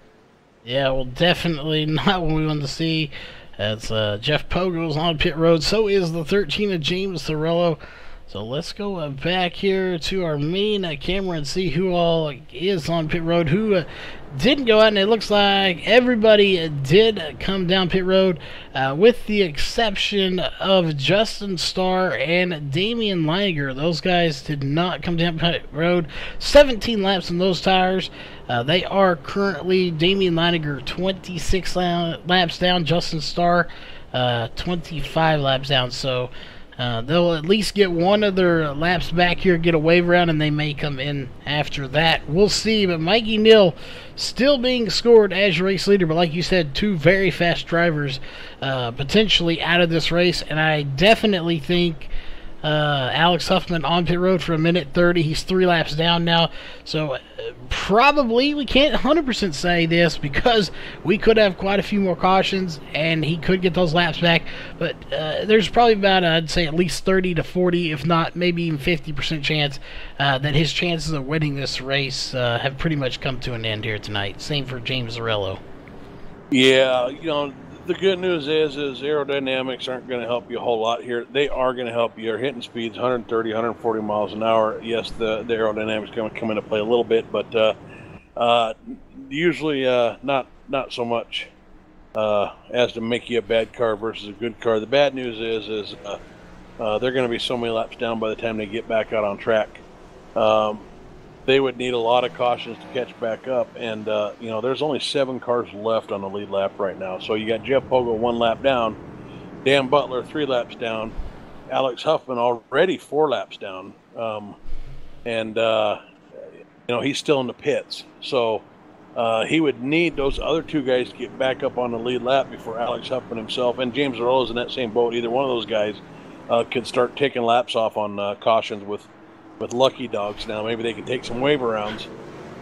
A: Yeah, well, definitely not what we want to see. As Jeff Pogo's on pit road, so is the 13 of James Laurello. So let's go back here to our main camera and see who all is on pit road, who didn't go out, and it looks like everybody did come down pit road, with the exception of Justin Starr and Damian Liger. Those guys did not come down pit road. 17 laps on those tires. They are currently, Damian Liger 26 laps down, Justin Starr 25 laps down. So they'll at least get one of their laps back here, get a wave around, and they may come in after that. We'll see. But Mikey Neal still being scored as your race leader. But like you said, two very fast drivers potentially out of this race. And I definitely think Alex Huffman on pit road for a minute 30. He's 3 laps down now. So probably, we can't 100% say this because we could have quite a few more cautions and he could get those laps back. But there's probably about, I'd say, at least 30 to 40, if not maybe even 50% chance that his chances of winning this race have pretty much come to an end here tonight. Same for James Zarello.
B: Yeah, you know, the good news is aerodynamics aren't going to help you a whole lot here. They are going to help you. Your hitting speeds 130, 140 miles an hour. Yes, the aerodynamics going to come into play a little bit, but usually not so much as to make you a bad car versus a good car. The bad news is they're going to be so many laps down by the time they get back out on track. They would need a lot of cautions to catch back up, and you know, there's only 7 cars left on the lead lap right now. So you got Jeff Pogo 1 lap down, Dan Butler 3 laps down, Alex Huffman already 4 laps down, and you know, he's still in the pits. So he would need those other 2 guys to get back up on the lead lap before Alex Huffman himself, and James Zarello's in that same boat. Either one of those guys could start taking laps off on cautions with lucky dogs. Now maybe they can take some wave rounds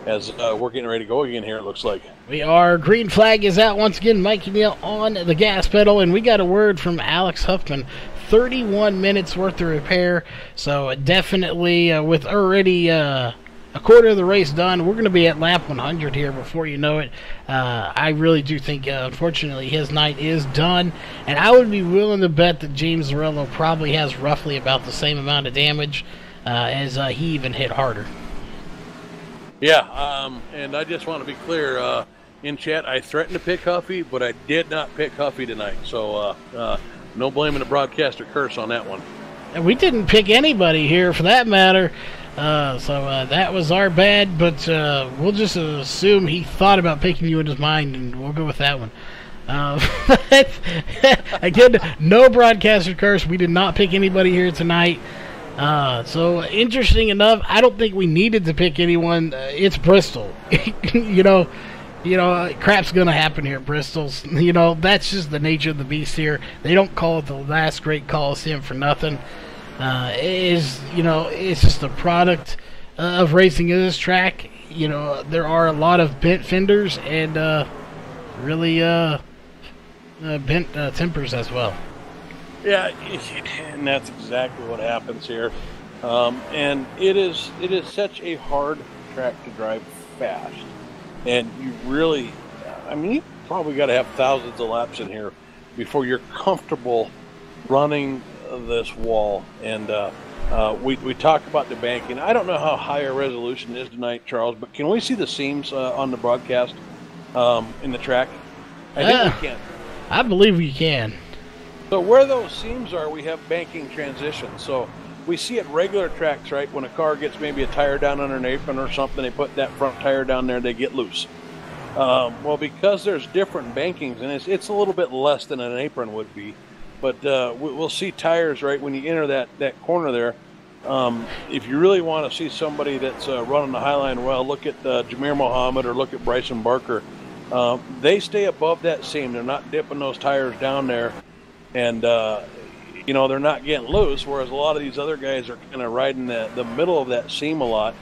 B: as we're getting ready to go again here, it looks like.
A: We are. Green flag is out once again. Mikey Neal on the gas pedal, and we got a word from Alex Huffman. 31 minutes worth of repair, so definitely with already a quarter of the race done, we're going to be at lap 100 here before you know it. I really do think, unfortunately, his night is done, and I would be willing to bet that James Zarello probably has roughly about the same amount of damage as he even hit harder.
B: Yeah, and I just want to be clear, in chat, I threatened to pick Huffy, but I did not pick Huffy tonight, so no blaming the broadcaster curse on that one.
A: And we didn't pick anybody here for that matter, so that was our bad, but we'll just assume he thought about picking you in his mind, and we'll go with that one. Again, no broadcaster curse. We did not pick anybody here tonight. So interesting enough, I don't think we needed to pick anyone. It's Bristol. you know, crap's gonna happen here at Bristol. You know, that's just the nature of the beast here. They don't call it the last great Coliseum for nothing. It's just a product of racing in this track. You know, there are a lot of bent fenders and really bent tempers as well.
B: Yeah, and that's exactly what happens here. And it is such a hard track to drive fast. And you really, I mean, you probably got to have thousands of laps in here before you're comfortable running this wall. And we talked about the banking. I don't know how high our resolution is tonight, Charles, but can we see the seams on the broadcast in the track? I think we can.
A: I believe we can.
B: So where those seams are, we have banking transitions. So we see at regular tracks, right, when a car gets maybe a tire down under an apron or something, they put that front tire down there, they get loose. Well, because there's different bankings, and it's a little bit less than an apron would be, but we'll see tires, right, when you enter that corner there. If you really want to see somebody that's running the Highline well, look at Jameer Mohammed or look at Bryson Barker. They stay above that seam. They're not dipping those tires down there. And, you know, they're not getting loose, whereas a lot of these other guys are kind of riding the middle of that seam a lot.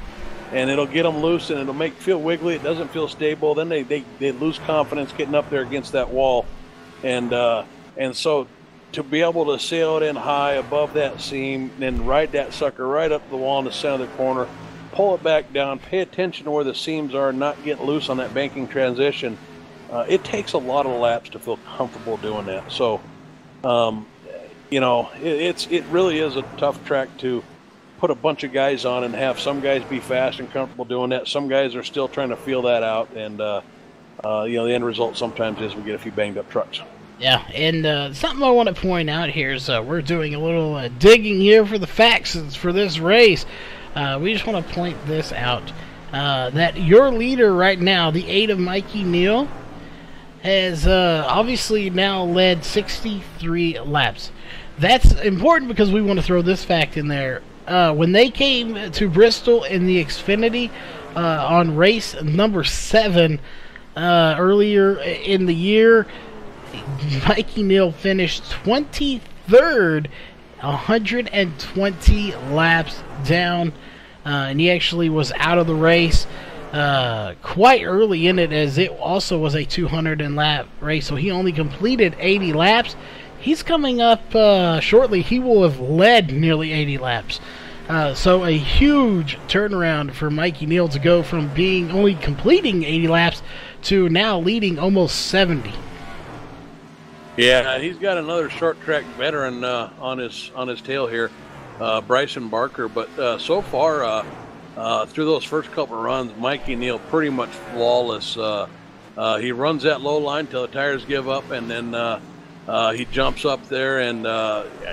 B: And it'll get them loose, and it'll make feel wiggly. It doesn't feel stable. Then they lose confidence getting up there against that wall. And so to be able to sail it in high above that seam, then ride that sucker right up the wall in the center of the corner, pull it back down, pay attention to where the seams are, not get loose on that banking transition. It takes a lot of laps to feel comfortable doing that. So, you know, it really is a tough track to put a bunch of guys on and have some guys be fast and comfortable doing that. Some guys are still trying to feel that out, and you know, the end result sometimes is we get a few banged up trucks.
A: Yeah, and something I want to point out here is we're doing a little digging here for the facts for this race. We just want to point this out, that your leader right now, the 8 of Mikey Neal, has obviously now led 63 laps. That's important because we want to throw this fact in there. When they came to Bristol in the Xfinity on race number 7 earlier in the year, Mikey Neal finished 23rd, 120 laps down, and he actually was out of the race quite early in it, as it also was a 200 lap race, so he only completed 80 laps. He's coming up shortly. He will have led nearly 80 laps. So a huge turnaround for Mikey Neal to go from being only completing 80 laps to now leading almost 70.
B: Yeah, he's got another short track veteran on his tail here, Bryson Barker. But so far, through those first couple of runs, Mikey Neal pretty much flawless. He runs that low line till the tires give up, and then he jumps up there, and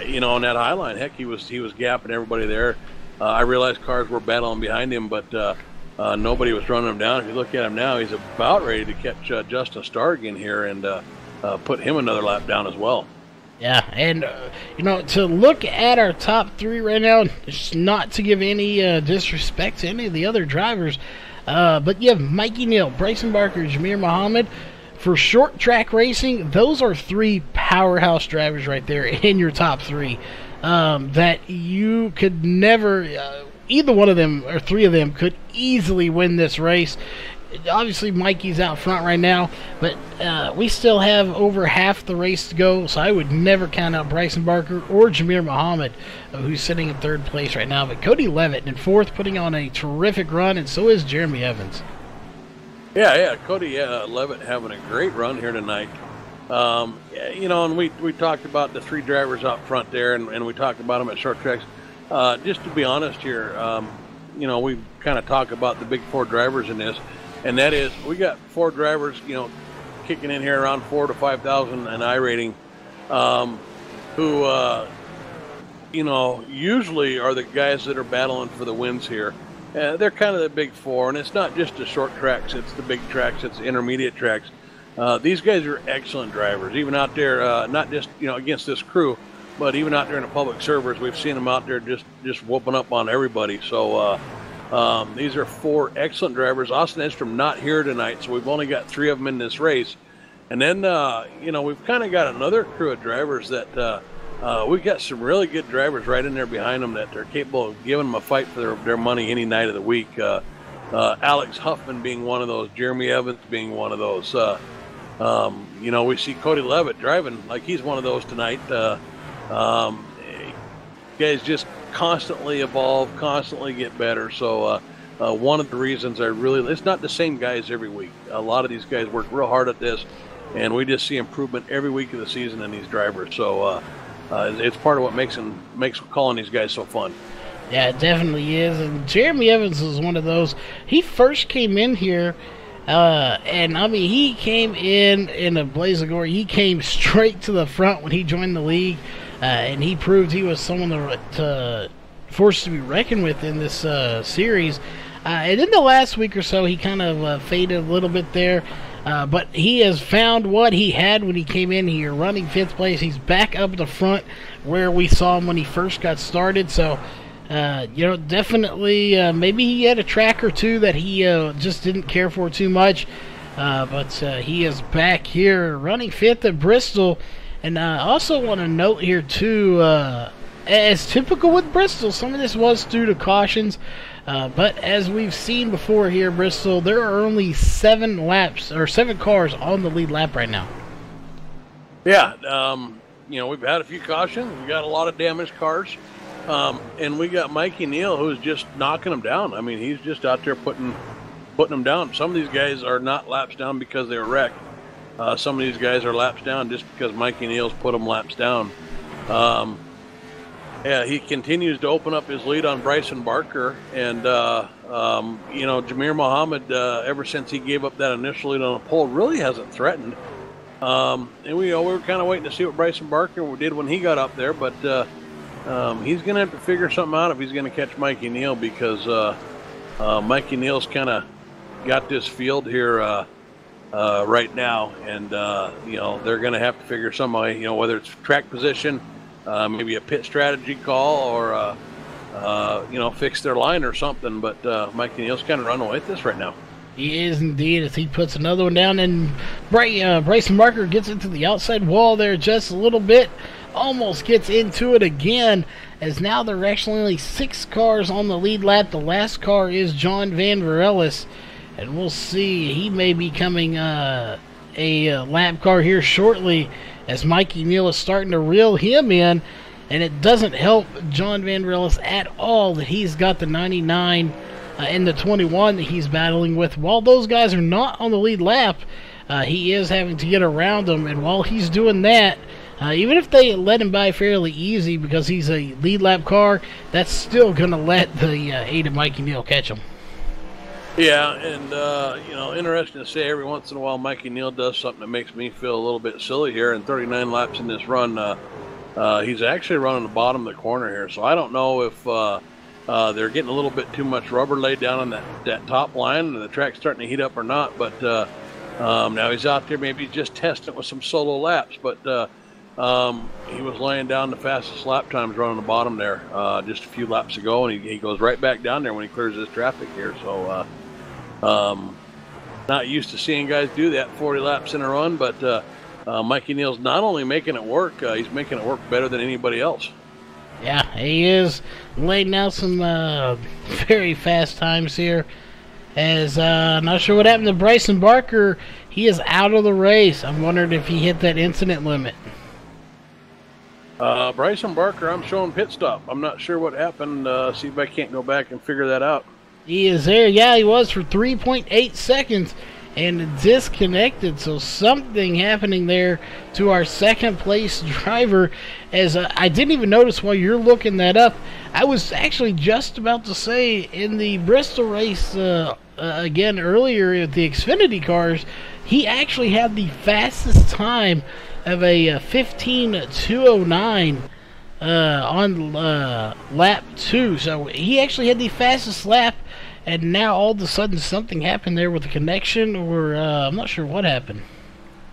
B: you know, on that high line, heck, he was gapping everybody there. I realized cars were battling behind him, but nobody was running him down. If you look at him now, he's about ready to catch Justin Stark in here and put him another lap down as well.
A: Yeah, and you know, to look at our top 3 right now, just not to give any disrespect to any of the other drivers, but you have Mikey Neal, Bryson Barker, Jamir Muhammad. For short track racing, those are 3 powerhouse drivers right there in your top 3 that you could never, either one of them or 3 of them could easily win this race. Obviously, Mikey's out front right now, but we still have over half the race to go, so I would never count out Bryson Barker or Jamir Muhammad, who's sitting in 3rd place right now. But Cody Levitt in 4th, putting on a terrific run, and so is Jeremy Evans.
B: Yeah, Cody Levitt having a great run here tonight. You know, and we talked about the 3 drivers out front there, and we talked about them at short tracks. Just to be honest here, you know, we kind of talk about the big 4 drivers in this. And that is, we got 4 drivers, you know, kicking in here around 4,000 to 5,000 an I rating, who, you know, usually are the guys that are battling for the wins here. They're kind of the big 4, and it's not just the short tracks; it's the big tracks, it's the intermediate tracks. These guys are excellent drivers, even out there, not just, you know, against this crew, but even out there in the public servers, we've seen them out there just whooping up on everybody. So. These are 4 excellent drivers. Austin Edstrom not here tonight, so we've only got 3 of them in this race. And then, you know, we've kind of got another crew of drivers that we've got some really good drivers right in there behind them that are capable of giving them a fight for their money any night of the week. Alex Huffman being one of those, Jeremy Evans being one of those. You know, we see Cody Levitt driving like he's one of those tonight. Guys just constantly evolve, constantly get better. So one of the reasons it's not the same guys every week. A lot of these guys work real hard at this, and we just see improvement every week of the season in these drivers. So it's part of what makes calling these guys so fun.
A: Yeah, it definitely is. And Jeremy Evans is one of those. He first came in here, and I mean, he came in a blaze of glory. He came straight to the front when he joined the league. And he proved he was someone to force to be reckoned with in this series. And in the last week or so, he kind of faded a little bit there. But he has found what he had when he came in here, running 5th place. He's back up at the front where we saw him when he first got started. So, you know, definitely maybe he had a track or 2 that he just didn't care for too much. But he is back here running 5th at Bristol. And I also want to note here, too, as typical with Bristol, some of this was due to cautions. But as we've seen before here, Bristol, there are only 7 cars on the lead lap right now.
B: Yeah, you know, we've had a few cautions. We've got a lot of damaged cars. And we got Mikey Neal, who's just knocking them down. I mean, he's just out there putting them down. Some of these guys are not laps down because they were wrecked. Some of these guys are laps down just because Mikey Neal's put them laps down. Yeah, he continues to open up his lead on Bryson Barker, and you know, Jamir Muhammad, ever since he gave up that initial lead on a pole, really hasn't threatened. And we were kind of waiting to see what Bryson Barker did when he got up there, but he's going to have to figure something out if he's going to catch Mikey Neal, because Mikey Neal's kind of got this field here right now, and you know, they're going to have to figure some way, you know, whether it's track position, maybe a pit strategy call, or you know, fix their line or something. But Mikey Neal's kind of running away with this right now.
A: He is indeed, as he puts another one down, and Bryson Barker gets into the outside wall there just a little bit, almost gets into it again, as now there are actually only 6 cars on the lead lap. The last car is John Van Varelis, and we'll see, he may be coming a lap car here shortly, as Mikey Neal is starting to reel him in, and it doesn't help John Van Varelis at all that he's got the 99 and the 21 that he's battling with. While those guys are not on the lead lap, he is having to get around them, and while he's doing that, even if they let him by fairly easy because he's a lead lap car, that's still going to let the 8 of Mikey Neal catch him.
B: Yeah, and you know, interesting to say, every once in a while Mikey Neal does something that makes me feel a little bit silly here. In 39 laps in this run, he's actually running the bottom of the corner here, so I don't know if they're getting a little bit too much rubber laid down on that top line, and the track's starting to heat up or not. But now he's out there, maybe just testing it with some solo laps. But he was laying down the fastest lap times running the bottom there just a few laps ago, and he goes right back down there when he clears his traffic here. So not used to seeing guys do that 40 laps in a run, but Mikey Neal's not only making it work, he's making it work better than anybody else.
A: Yeah, he is laying out some very fast times here. As not sure what happened to Bryson Barker. He is out of the race. I'm wondering if he hit that incident limit.
B: Bryson Barker, I'm showing pit stop. I'm not sure what happened. See if I can't go back and figure that out.
A: He is there. Yeah, he was for 3.8 seconds and disconnected. So something happening there to our second place driver. As I didn't even notice while you're looking that up. I was actually just about to say, in the Bristol race again earlier at the Xfinity cars, he actually had the fastest time of a 15.209 on lap 2. So he actually had the fastest lap, and now all of a sudden something happened there with the connection, or I'm not sure what happened.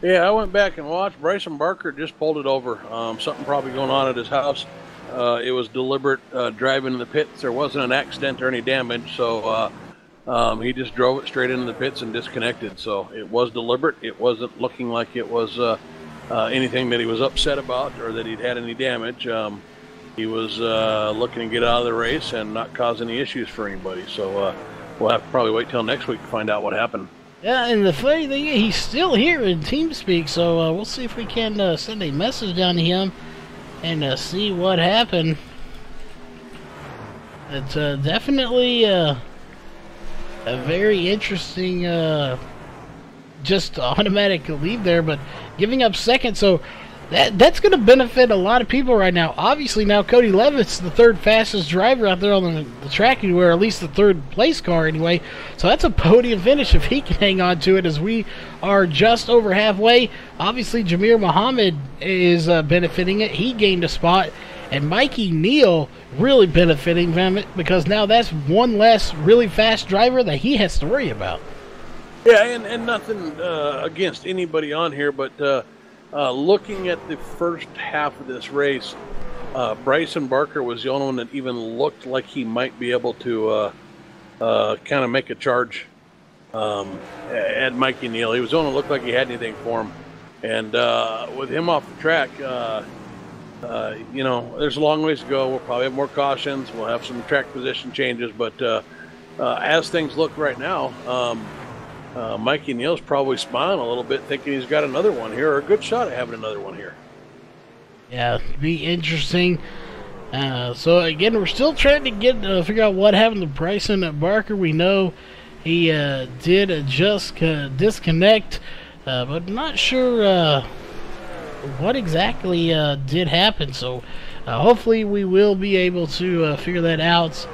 B: Yeah, I went back and watched. Bryson Barker just pulled it over. Something probably going on at his house. It was deliberate driving in the pits. There wasn't an accident or any damage, so he just drove it straight into the pits and disconnected. So it was deliberate. It wasn't looking like it was anything that he was upset about or that he'd had any damage. He was looking to get out of the race and not cause any issues for anybody. So we'll have to probably wait till next week to find out what happened.
A: Yeah, and the funny thing is, he's still here in TeamSpeak, so we'll see if we can send a message down to him and see what happened. It's definitely a very interesting just automatic lead there, but giving up second, so that's going to benefit a lot of people right now. Obviously, now Cody Levitt's the third fastest driver out there on the track anywhere, or at least the third place car anyway. So that's a podium finish if he can hang on to it, as we are just over halfway. Obviously, Jamir Muhammad is benefiting it. He gained a spot. And Mikey Neal really benefiting from it, because now that's one less really fast driver that he has to worry about.
B: Yeah, and nothing against anybody on here, but looking at the first half of this race, Bryson Barker was the only one that even looked like he might be able to kind of make a charge at Mikey Neal. He was the only one that looked like he had anything for him. And with him off the track, you know, there's a long ways to go. We'll probably have more cautions. We'll have some track position changes. But as things look right now, Mikey Neal's probably smiling a little bit, thinking he's got another one here, or a good shot at having another one here. Yeah,
A: be interesting. So again, we're still trying to figure out what happened to Bryson Barker. We know he did just disconnect, but not sure what exactly did happen. So Hopefully we will be able to figure that out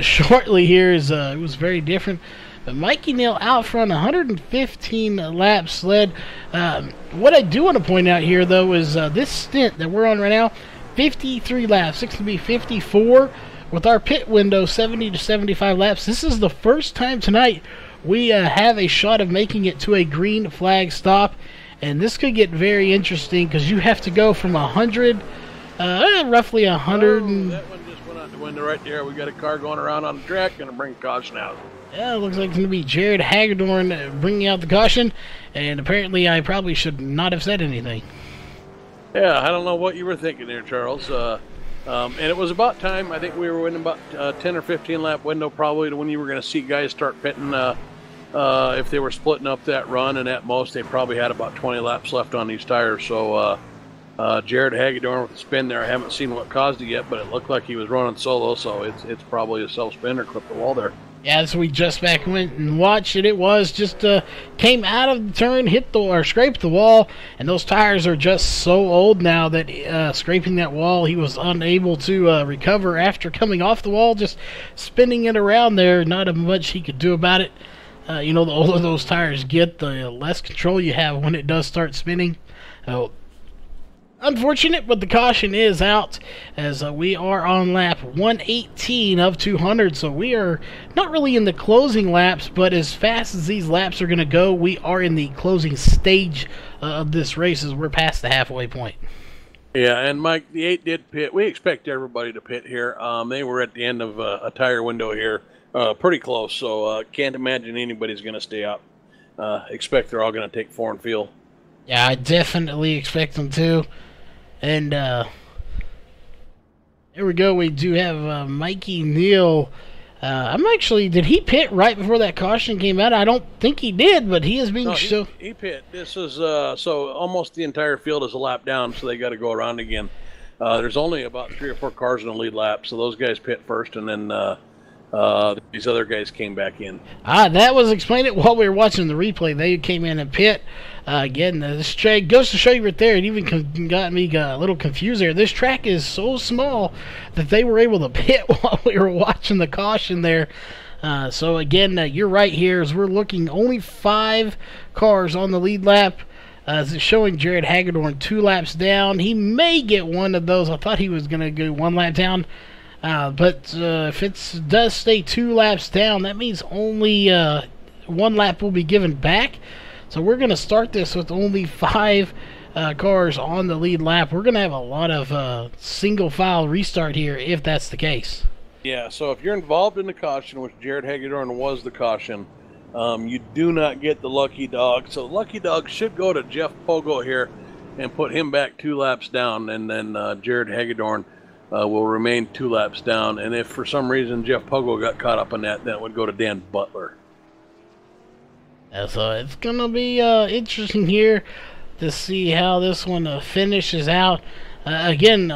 A: shortly here. It was very different. But Mikey Neal out front, 115 laps led. What I do want to point out here, though, is this stint that we're on right now, 53 laps, 6 to be 54, with our pit window 70 to 75 laps. This is the first time tonight we have a shot of making it to a green flag stop, and this could get very interesting because you have to go from 100, roughly 100.
B: That one just went out the window right there. We got a car going around on the track, going to bring caution out.
A: Yeah, it looks like it's going to be Jared Hagedorn bringing out the caution, and apparently I probably should not have said anything.
B: Yeah, I don't know what you were thinking there, Charles. And it was about time. I think we were in about 10 or 15 lap window probably to when you were going to see guys start pitting if they were splitting up that run, and at most they probably had about 20 laps left on these tires. So Jared Hagedorn with the spin there, I haven't seen what caused it yet, but it looked like he was running solo, so it's probably a self-spin or clipped the wall there.
A: Yeah, so we just back went and watched it. It was just came out of the turn, hit the or scraped the wall, and those tires are just so old now that scraping that wall, he was unable to recover after coming off the wall, just spinning it around there. Not much he could do about it. The older those tires get, the less control you have when it does start spinning. Unfortunate, but the caution is out as we are on lap 118 of 200, so we are not really in the closing laps, but as fast as these laps are going to go, we are in the closing stage of this race as we're past the halfway point.
B: Yeah, and Mike, the 8 did pit. We expect everybody to pit here. They were at the end of a tire window here, pretty close, so can't imagine anybody's going to stay out. Expect they're all going to take foreign fuel.
A: Yeah, I definitely expect them to. And here we go. We do have Mikey Neal. Did he pit right before that caution came out? I don't think he did, but he is being shown.
B: He pit. This is so almost the entire field is a lap down, so they got to go around again. There's only about 3 or 4 cars in the lead lap, so those guys pit first, and then these other guys came back in.
A: That was explained it while we were watching the replay. They came in and pit. Again, this track goes to show you right there. It even got me a little confused there. This track is so small that they were able to pit while we were watching the caution there. So again, you're right here as we're looking only 5 cars on the lead lap. It's showing Jared Hagedorn 2 laps down. He may get one of those. I thought he was going to go 1 lap down. But if it does stay 2 laps down, that means only 1 lap will be given back. So we're going to start this with only 5 cars on the lead lap. We're going to have a lot of single file restart here if that's the case.
B: Yeah, so if you're involved in the caution, which Jared Hagedorn was the caution, you do not get the lucky dog. So lucky dog should go to Jeff Pogo here and put him back 2 laps down, and then Jared Hagedorn will remain 2 laps down. And if for some reason Jeff Pogo got caught up on that, that would go to Dan Butler.
A: So it's going to be interesting here to see how this one finishes out. Again,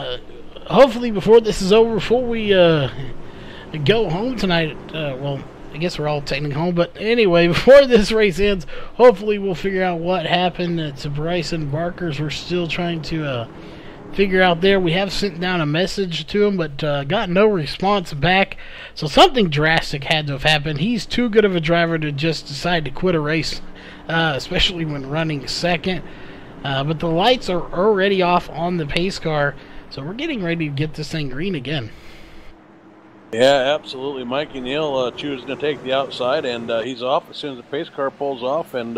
A: hopefully before this is over, before we go home tonight, well, I guess we're all technically home, but anyway, before this race ends, hopefully we'll figure out what happened to Bryson Barkers. We're still trying to figure out there. We have sent down a message to him, but got no response back. So something drastic had to have happened. He's too good of a driver to just decide to quit a race, especially when running second. But the lights are already off on the pace car, so we're getting ready to get this thing green again.
B: Yeah, absolutely. Mikey Neal choosing to take the outside, and he's off as soon as the pace car pulls off, and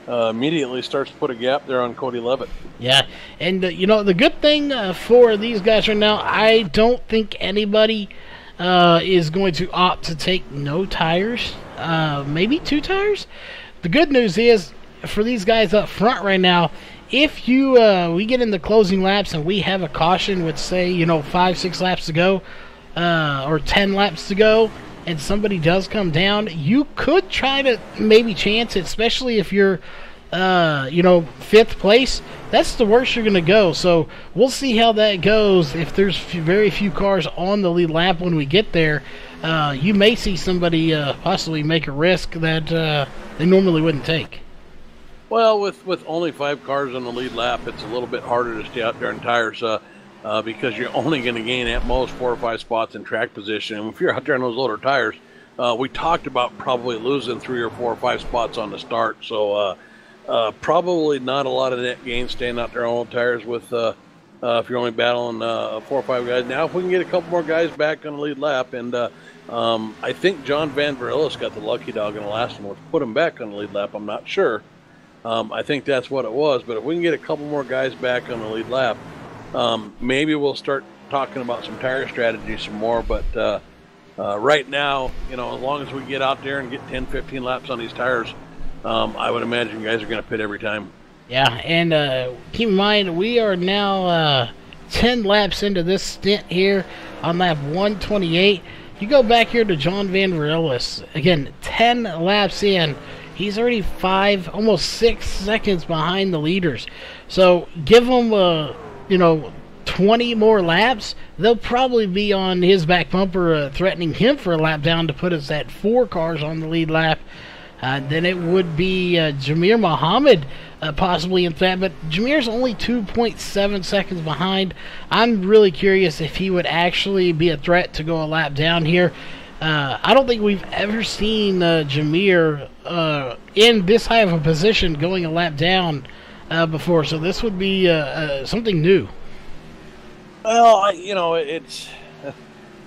B: immediately starts to put a gap there on Cody Levitt.
A: Yeah, and the good thing for these guys right now, I don't think anybody is going to opt to take no tires, maybe 2 tires. The good news is for these guys up front right now, if we get in the closing laps and we have a caution with, say, 5-6 laps to go, or 10 laps to go, and somebody does come down, you could try to maybe chance it, especially if you're, 5th place. That's the worst you're going to go. So we'll see how that goes. If there's very few cars on the lead lap when we get there, you may see somebody possibly make a risk that they normally wouldn't take.
B: Well, with only 5 cars on the lead lap, it's a little bit harder to stay out there in tires. because you're only going to gain at most 4 or 5 spots in track position. And if you're out there on those older tires, we talked about probably losing 3 or 4 or 5 spots on the start. So probably not a lot of net gain staying out there on old tires with if you're only battling 4 or 5 guys. Now, if we can get a couple more guys back on the lead lap, and I think John Van Verillis got the lucky dog in the last one, which put him back on the lead lap. I'm not sure. I think that's what it was. But if we can get a couple more guys back on the lead lap, maybe we'll start talking about some tire strategy some more. But right now, as long as we get out there and get 10, 15 laps on these tires, I would imagine guys are going to pit every time.
A: Yeah, and keep in mind, we are now 10 laps into this stint here on lap 128. You go back here to John Van Verillis, again, 10 laps in. He's already 5, almost 6 seconds behind the leaders. So give him, 20 more laps. They'll probably be on his back bumper threatening him for a lap down to put us at 4 cars on the lead lap. Then it would be Jamir Muhammad possibly in that, but Jamir's only 2.7 seconds behind. I'm really curious if he would actually be a threat to go a lap down here. I don't think we've ever seen Jamir in this high of a position going a lap down before, so this would be something new.
B: Well, it's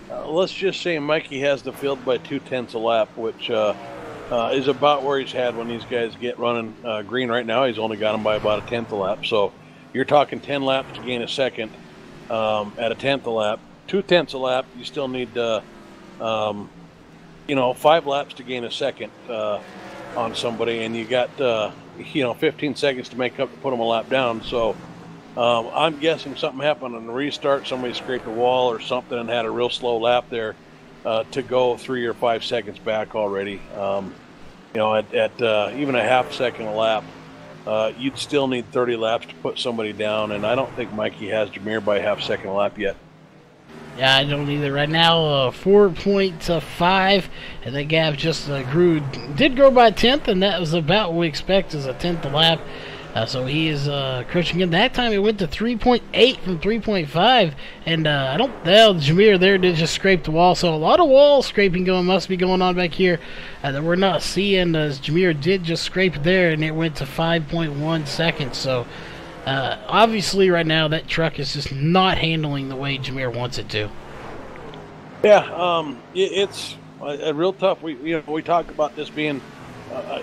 B: let's just say Mikey has the field by 0.2 a lap, which is about where he's had when these guys get running green right now. He's only got them by about 1/10 a lap. So you're talking 10 laps to gain a second at 1/10 a lap. 0.2 a lap, you still need 5 laps to gain a second on somebody, and you got 15 seconds to make up to put them a lap down. So I'm guessing something happened on the restart. Somebody scraped a wall or something and had a real slow lap there to go 3 or 5 seconds back already. At even a half second a lap, you'd still need 30 laps to put somebody down, and I don't think Mikey has Jamir by a half second a lap yet.
A: Yeah, I don't either. Right now, 4.5, and the gap just did grow by 1/10, and that was about what we expect as a 1/10 a lap. So he is crushing in. That time it went to 3.8 from 3.5, and Jamir there did just scrape the wall. So a lot of wall scraping must be going on back here that we're not seeing, as Jamir did just scrape it there, and it went to 5.1 seconds. So obviously right now that truck is just not handling the way Jamir wants it to.
B: Yeah, it's real tough. We talk about this being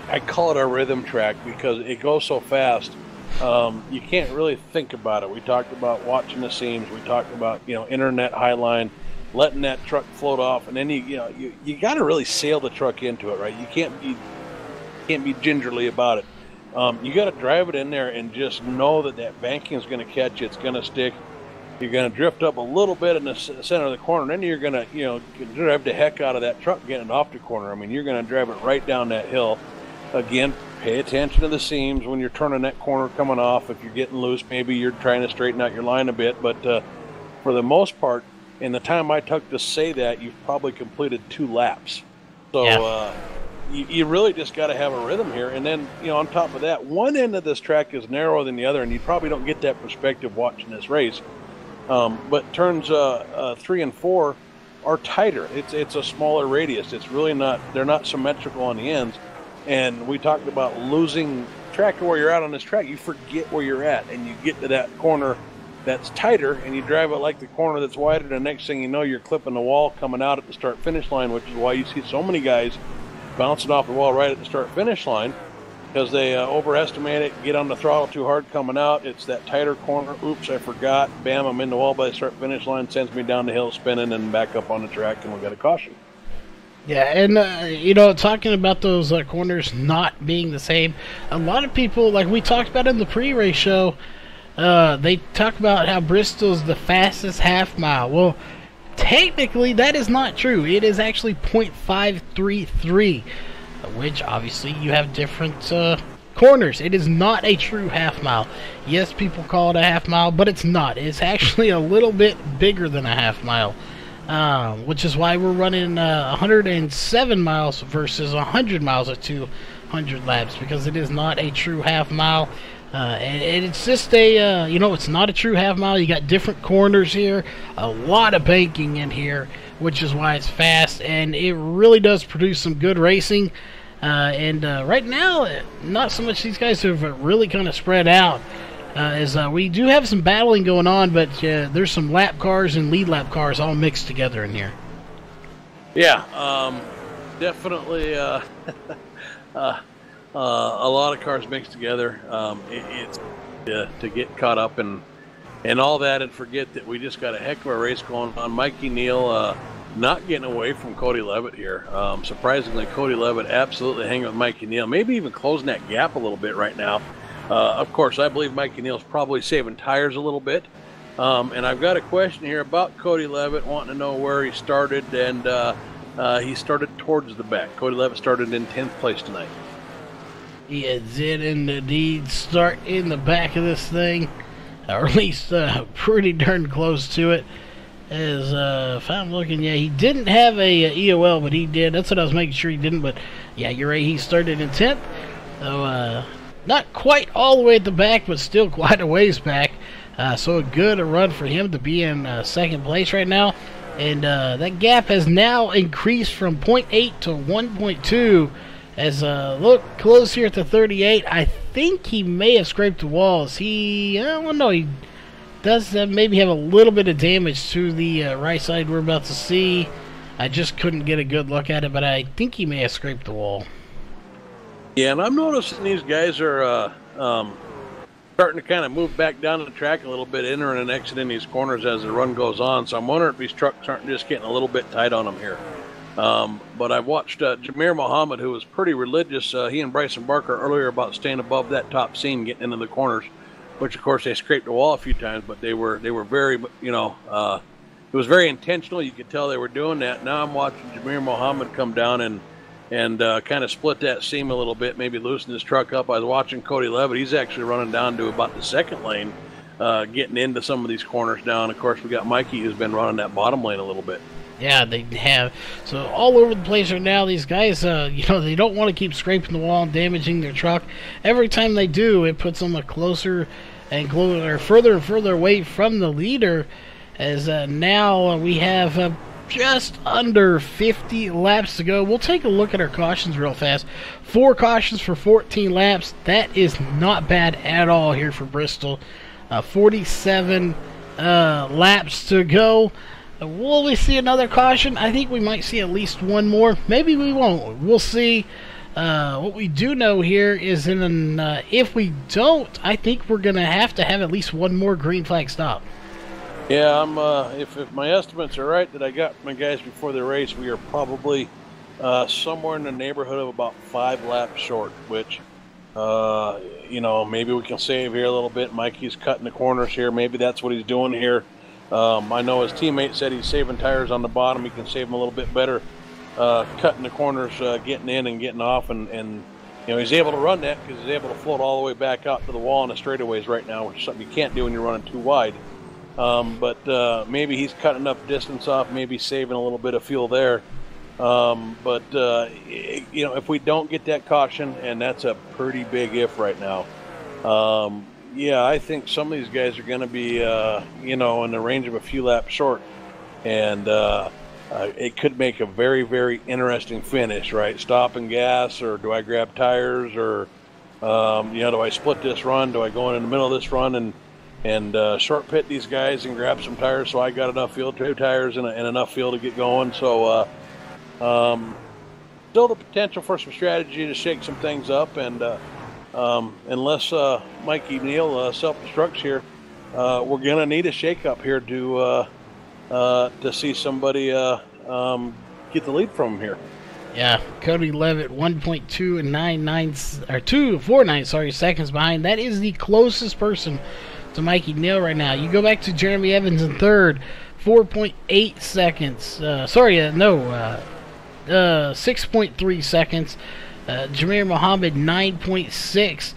B: I call it a rhythm track because it goes so fast. You can't really think about it. We talked about watching the seams. We talked about internet highline, letting that truck float off, and then you got to really sail the truck into it, right? You can't be gingerly about it. You got to drive it in there and just know that banking is going to catch you. It's going to stick. You're going to drift up a little bit in the center of the corner, and then you're going to, drive the heck out of that truck getting it off the corner. I mean, you're going to drive it right down that hill. Again, pay attention to the seams when you're turning that corner coming off. If you're getting loose, maybe you're trying to straighten out your line a bit. But for the most part, in the time I took to say that, you've probably completed 2 laps. So
A: yeah.
B: You really just got to have a rhythm here. And then, on top of that, one end of this track is narrower than the other, and you probably don't get that perspective watching this race. But turns 3 and 4 are tighter. It's a smaller radius. It's really not. They're not symmetrical on the ends. And we talked about losing track of where you're at on this track. You forget where you're at, and you get to that corner that's tighter, and you drive it like the corner that's wider. The next thing you know, you're clipping the wall coming out at the start-finish line, which is why you see so many guys bouncing off the wall right at the start-finish line, because they overestimate it, get on the throttle too hard coming out. It's that tighter corner. Oops, I forgot. Bam, I'm in the wall by the start-finish line, sends me down the hill spinning and back up on the track, and we got a caution.
A: Yeah, and, talking about those corners not being the same, a lot of people, like we talked about in the pre-race show, they talk about how Bristol's the fastest half mile. Well, technically, that is not true. It is actually 0.533, which obviously you have different corners. It is not a true half mile. Yes, people call it a half mile, but it's not. It's actually a little bit bigger than a half mile, which is why we're running 107 miles versus 100 miles at 200 laps, because it is not a true half mile. And it's just a, it's not a true half mile. You got different corners here, a lot of banking in here, which is why it's fast, and it really does produce some good racing. And right now, not so much. These guys have really kind of spread out, as we do have some battling going on, but there's some lap cars and lead lap cars all mixed together in here.
B: Yeah, definitely a lot of cars mixed together. It's to get caught up and all that, and forget that we just got a heck of a race going on. Mikey Neal not getting away from Cody Levitt here. Surprisingly, Cody Levitt absolutely hanging with Mikey Neal, maybe even closing that gap a little bit right now. Of course, I believe Mikey Neal's probably saving tires a little bit. And I've got a question here about Cody Levitt, wanting to know where he started, and he started towards the back. Cody Levitt started in 10th place tonight.
A: He did indeed start in the back of this thing, or at least pretty darn close to it. As if I'm looking, yeah, he didn't have a EOL, but he did. That's what I was making sure he didn't. But yeah, you're right. He started in 10th, so not quite all the way at the back, but still quite a ways back. So a good run for him to be in second place right now. And that gap has now increased from 0.8 to 1.2. As look close here at the 38, I think he may have scraped the walls. I don't know. He does maybe have a little bit of damage to the right side we're about to see. I just couldn't get a good look at it, but I think he may have scraped the wall.
B: Yeah, and I'm noticing these guys are starting to kind of move back down the track a little bit, entering and exiting these corners as the run goes on. So I'm wondering if these trucks aren't just getting a little bit tight on them here. But I've watched Jameer Muhammad, who was pretty religious. He and Bryson Barker earlier about staying above that top seam, getting into the corners, which of course they scraped the wall a few times, but they were very, it was very intentional. You could tell they were doing that. Now I'm watching Jameer Muhammad come down and kind of split that seam a little bit, maybe loosen his truck up. I was watching Cody Levitt. He's actually running down to about the second lane, getting into some of these corners down. Of course, we got Mikey, who's been running that bottom lane a little bit.
A: Yeah, they have. So all over the place right now, these guys, they don't want to keep scraping the wall and damaging their truck. Every time they do, it puts them closer and further and further away from the leader. As now we have just under 50 laps to go. We'll take a look at our cautions real fast. 4 cautions for 14 laps. That is not bad at all here for Bristol. 47 laps to go. Will we see another caution? I think we might see at least one more. Maybe we won't. We'll see. What we do know here is if we don't, I think we're going to have at least one more green flag stop.
B: Yeah, if my estimates are right that I got my guys before the race, we are probably somewhere in the neighborhood of about 5 laps short, which, maybe we can save here a little bit. Mikey's cutting the corners here. Maybe that's what he's doing here. I know his teammate said he's saving tires on the bottom. He can save them a little bit better, cutting the corners, getting in and getting off, and he's able to run that because he's able to float all the way back out to the wall on the straightaways right now, which is something you can't do when you're running too wide. But maybe he's cutting enough distance off, maybe saving a little bit of fuel there. If we don't get that caution, and that's a pretty big if right now, I think some of these guys are going to be, in the range of a few laps short. And it could make a very, very interesting finish, right? Stop and gas, or do I grab tires, or, do I split this run? Do I go in the middle of this run and short pit these guys and grab some tires so I got enough fuel, 2 tires and enough fuel to get going? So still the potential for some strategy to shake some things up, and unless Mikey Neal self-destructs here, we're going to need a shake-up here to see somebody get the lead from him here.
A: Yeah, Cody Levitt 2.49 seconds behind. That is the closest person to Mikey Neal right now. You go back to Jeremy Evans in third, 4.8 seconds. 6.3 seconds. Jameer Muhammad 9.6.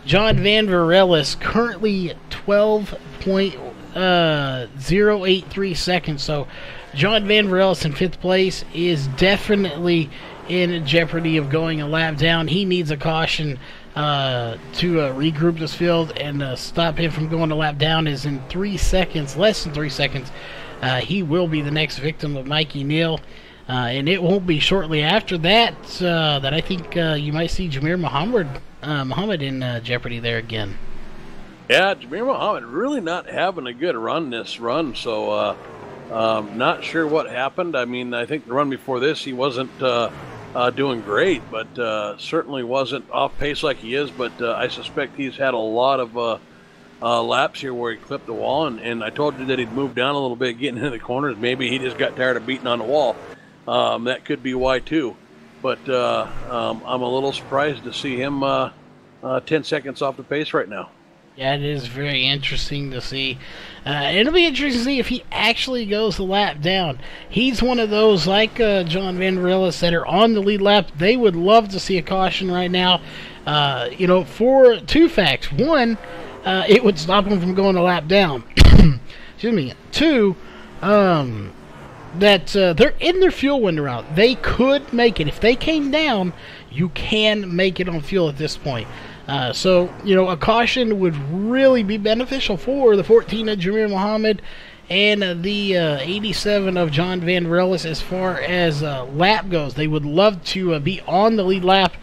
A: John Van Varellis currently 12.083 seconds. So John Van Varellis in 5th place is definitely in jeopardy of going a lap down. He needs a caution regroup this field and stop him from going a lap down is in 3 seconds, less than 3 seconds. He will be the next victim of Mikey Neal. And it won't be shortly after that that I think you might see Jameer Muhammad in jeopardy there again.
B: Yeah, Jameer Muhammad really not having a good run this run, so not sure what happened. I mean, I think the run before this he wasn't doing great, but certainly wasn't off pace like he is. But I suspect he's had a lot of laps here where he clipped the wall, and I told you that he'd moved down a little bit getting into the corners. Maybe he just got tired of beating on the wall. That could be why too. But I'm a little surprised to see him 10 seconds off the pace right now.
A: Yeah, it is very interesting to see. It'll be interesting to see if he actually goes the lap down. He's one of those, like John Van Varillas, that are on the lead lap. They would love to see a caution right now, for 2 facts. One, it would stop him from going a lap down. Excuse me. 2, that they're in their fuel window route. They could make it. If they came down, you can make it on fuel at this point. So, a caution would really be beneficial for the 14 of Jameer Muhammad and the 87 of John Van Varillas as far as lap goes. They would love to be on the lead lap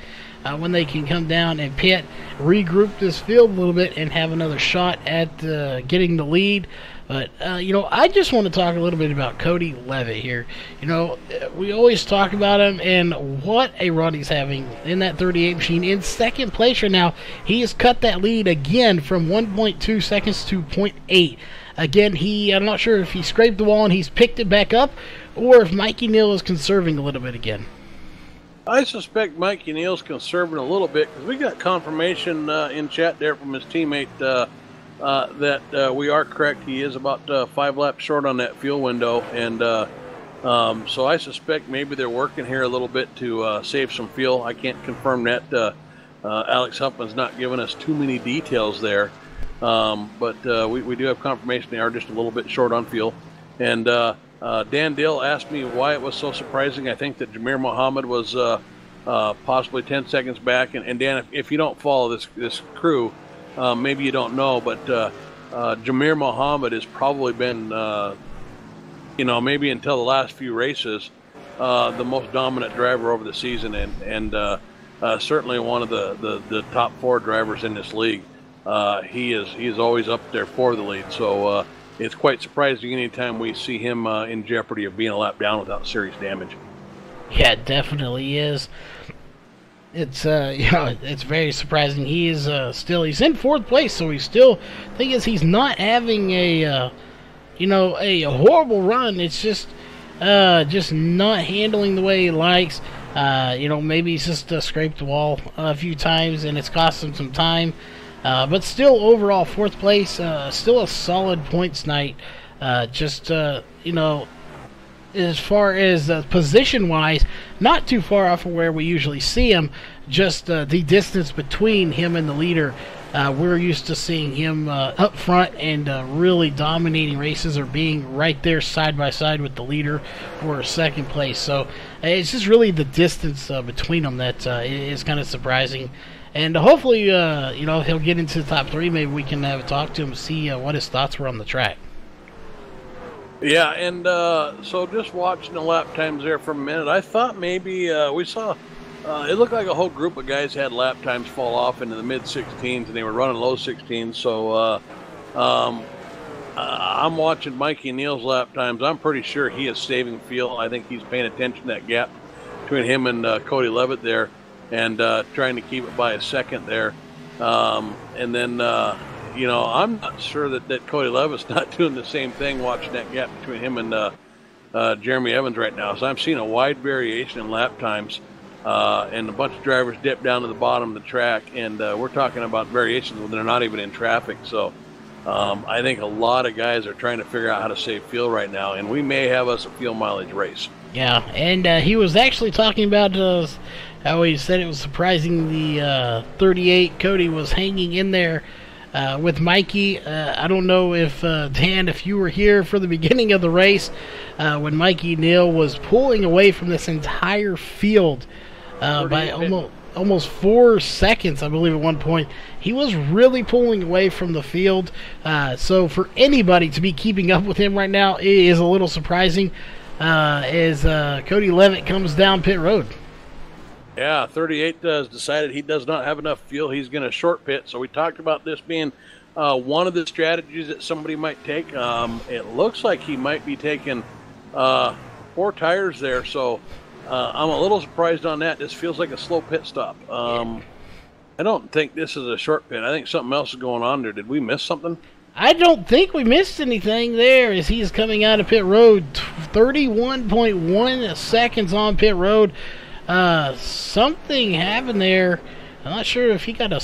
A: when they can come down and pit, regroup this field a little bit, and have another shot at getting the lead. But, I just want to talk a little bit about Cody Levitt here. We always talk about him and what a run he's having in that 38 machine. In second place right now, he has cut that lead again from 1.2 seconds to 0.8. Again, I'm not sure if he scraped the wall and he's picked it back up, or if Mikey Neal is conserving a little bit again.
B: I suspect Mikey Neal's conserving a little bit, because we got confirmation in chat there from his teammate that we are correct. He is about 5 laps short on that fuel window, and so I suspect maybe they're working here a little bit to save some fuel. I can't confirm that. Alex Huffman's not giving us too many details there, but we do have confirmation they are just a little bit short on fuel. And Dan Dill asked me why it was so surprising. I think that Jameer Muhammad was possibly 10 seconds back. And Dan, if you don't follow this crew, maybe you don't know, but Jameer Muhammad has probably been, maybe until the last few races, the most dominant driver over the season, and certainly one of the top 4 drivers in this league. He is always up there for the lead, so it's quite surprising anytime we see him in jeopardy of being a lap down without serious damage.
A: Yeah, it definitely is. It's it's very surprising. He is he's in 4th place, so he's still. Thing is, he's not having a horrible run. It's just not handling the way he likes. Maybe he's just scraped the wall a few times, and it's cost him some time. But still, overall 4th place, still a solid points night. As far as position-wise, not too far off of where we usually see him. Just the distance between him and the leader. We're used to seeing him up front and really dominating races, or being right there side by side with the leader for 2nd place. So it's just really the distance between them that is kind of surprising. And hopefully, he'll get into the top 3. Maybe we can have a talk to him and see what his thoughts were on the track.
B: Yeah, and so just watching the lap times there for a minute, I thought maybe we saw, it looked like a whole group of guys had lap times fall off into the mid-16s, and they were running low 16s, so I'm watching Mikey Neal's lap times. I'm pretty sure he is saving fuel. I think he's paying attention to that gap between him and Cody Levitt there, and trying to keep it by a second there. And then, I'm not sure that Cody Levitt's not doing the same thing, watching that gap between him and Jeremy Evans right now. So I'm seeing a wide variation in lap times, and a bunch of drivers dip down to the bottom of the track, and we're talking about variations when they're not even in traffic. So I think a lot of guys are trying to figure out how to save fuel right now, and we may have us a fuel mileage race.
A: Yeah, and he was actually talking about how he said it was surprising the 38 Cody was hanging in there with Mikey. I don't know if, Dan, if you were here for the beginning of the race when Mikey Neal was pulling away from this entire field by almost 4 seconds, I believe, at one point. He was really pulling away from the field. So for anybody to be keeping up with him right now is a little surprising as Cody Levitt comes down pit road.
B: Yeah, 38 has decided he does not have enough fuel. He's going to short pit. So we talked about this being one of the strategies that somebody might take. It looks like he might be taking 4 tires there. So I'm a little surprised on that. This feels like a slow pit stop. I don't think this is a short pit. I think something else is going on there. Did we miss something?
A: I don't think we missed anything there as he's coming out of pit road. 31.1 seconds on pit road. Something happened there. I'm not sure if he got a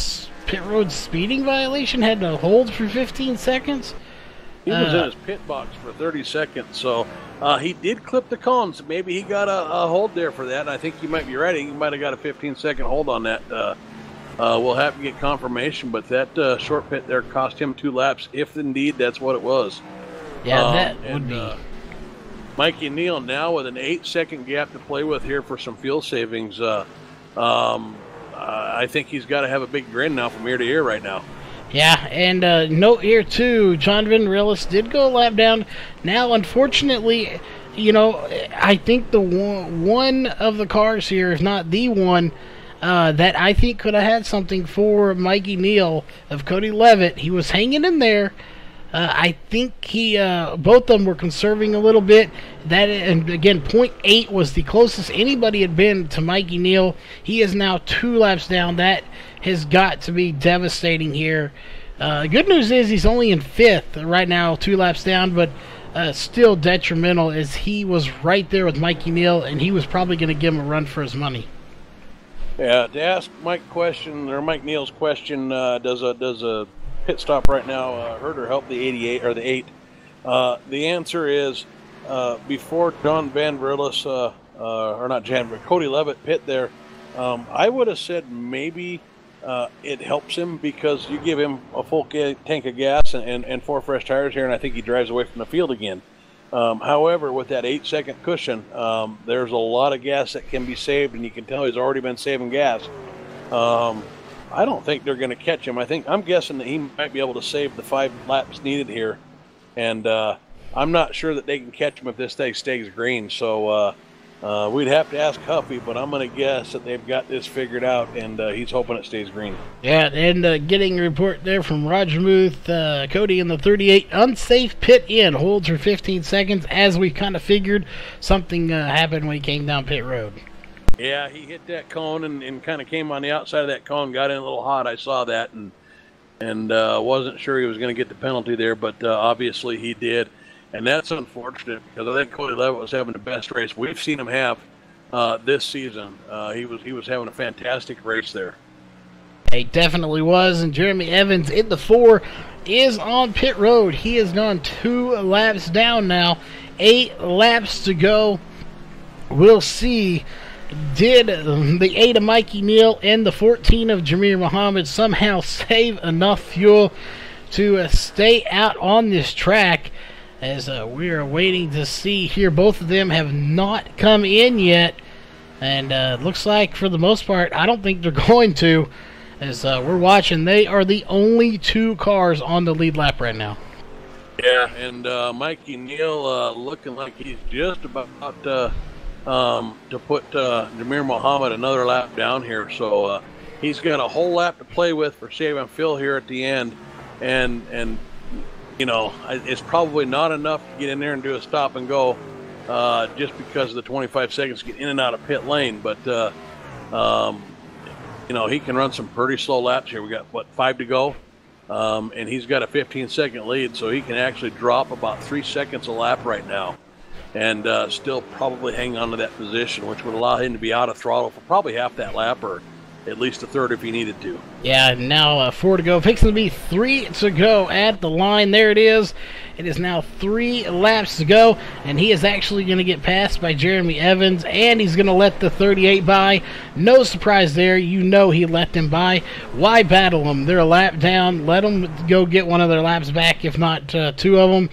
A: pit road speeding violation, had to hold for 15 seconds.
B: He was in his pit box for 30 seconds, so he did clip the cones. Maybe he got a hold there for that, and I think you might be right. He might have got a 15-second hold on that. We'll have to get confirmation, but that short pit there cost him 2 laps, if indeed that's what it was.
A: Yeah, that would be...
B: Mikey Neal now with an 8-second gap to play with here for some fuel savings. I think he's got to have a big grin now from ear to ear right now.
A: Yeah, and note here too, John Venderillis did go a lap down. Now, unfortunately, you know, I think the one of the cars here, if not the one, that I think could have had something for Mikey Neal of Cody Levitt. He was hanging in there. I think both of them were conserving a little bit. That, and again, 0.8 was the closest anybody had been to Mikey Neal. He is now 2 laps down. That has got to be devastating here. Good news is he's only in 5th right now, 2 laps down, but still detrimental as he was right there with Mikey Neal, and he was probably going to give him a run for his money.
B: Yeah, to ask Mike Neal's question, does a pit stop right now hurt or help the 88 or the 8? The answer is before John Venderillis, or not Jan, but Cody Levitt pit there, I would have said maybe it helps him because you give him a full tank of gas and 4 fresh tires here, and I think he drives away from the field again. However, with that 8-second cushion, there's a lot of gas that can be saved, and you can tell he's already been saving gas. I don't think they're going to catch him. I'm guessing that he might be able to save the 5 laps needed here, and I'm not sure that they can catch him if this thing stays green. So we'd have to ask Huffy, but I'm going to guess that they've got this figured out, and he's hoping it stays green.
A: Yeah, and getting a report there from Roger Muth, Cody in the 38, unsafe pit in, holds for 15 seconds, as we kind of figured something happened when he came down pit road.
B: Yeah, he hit that cone and kind of came on the outside of that cone, got in a little hot. I saw that and wasn't sure he was going to get the penalty there, but obviously he did. And that's unfortunate because I think Cody Levitt was having the best race we've seen him have this season. He was having a fantastic race there.
A: He definitely was, and Jeremy Evans in the 4 is on pit road. He has gone 2 laps down now, 8 laps to go. We'll see. Did the 8 of Mikey Neal and the 14 of Jameer Muhammad somehow save enough fuel to stay out on this track? As we are waiting to see here. Both of them have not come in yet, and looks like for the most part I don't think they're going to, as we're watching. They are the only 2 cars on the lead lap right now.
B: Yeah, and Mikey Neal looking like he's just about to put Jameer Muhammad another lap down here. So he's got a whole lap to play with for saving Phil here at the end, and you know, it's probably not enough to get in there and do a stop and go just because of the 25 seconds to get in and out of pit lane. But, you know, he can run some pretty slow laps here. We got, 5 to go? And he's got a 15-second lead, so he can actually drop about 3 seconds a lap right now and still probably hang on to that position, which would allow him to be out of throttle for probably half that lap or at least a third if he needed to.
A: Yeah, now 4 to go. Fixing to be 3 to go at the line. There it is. It is now 3 laps to go, and he is actually going to get passed by Jeremy Evans, and he's going to let the 38 by. No surprise there. You know he let them by. Why battle them? They're a lap down. Let them go get one of their laps back, if not 2 of them.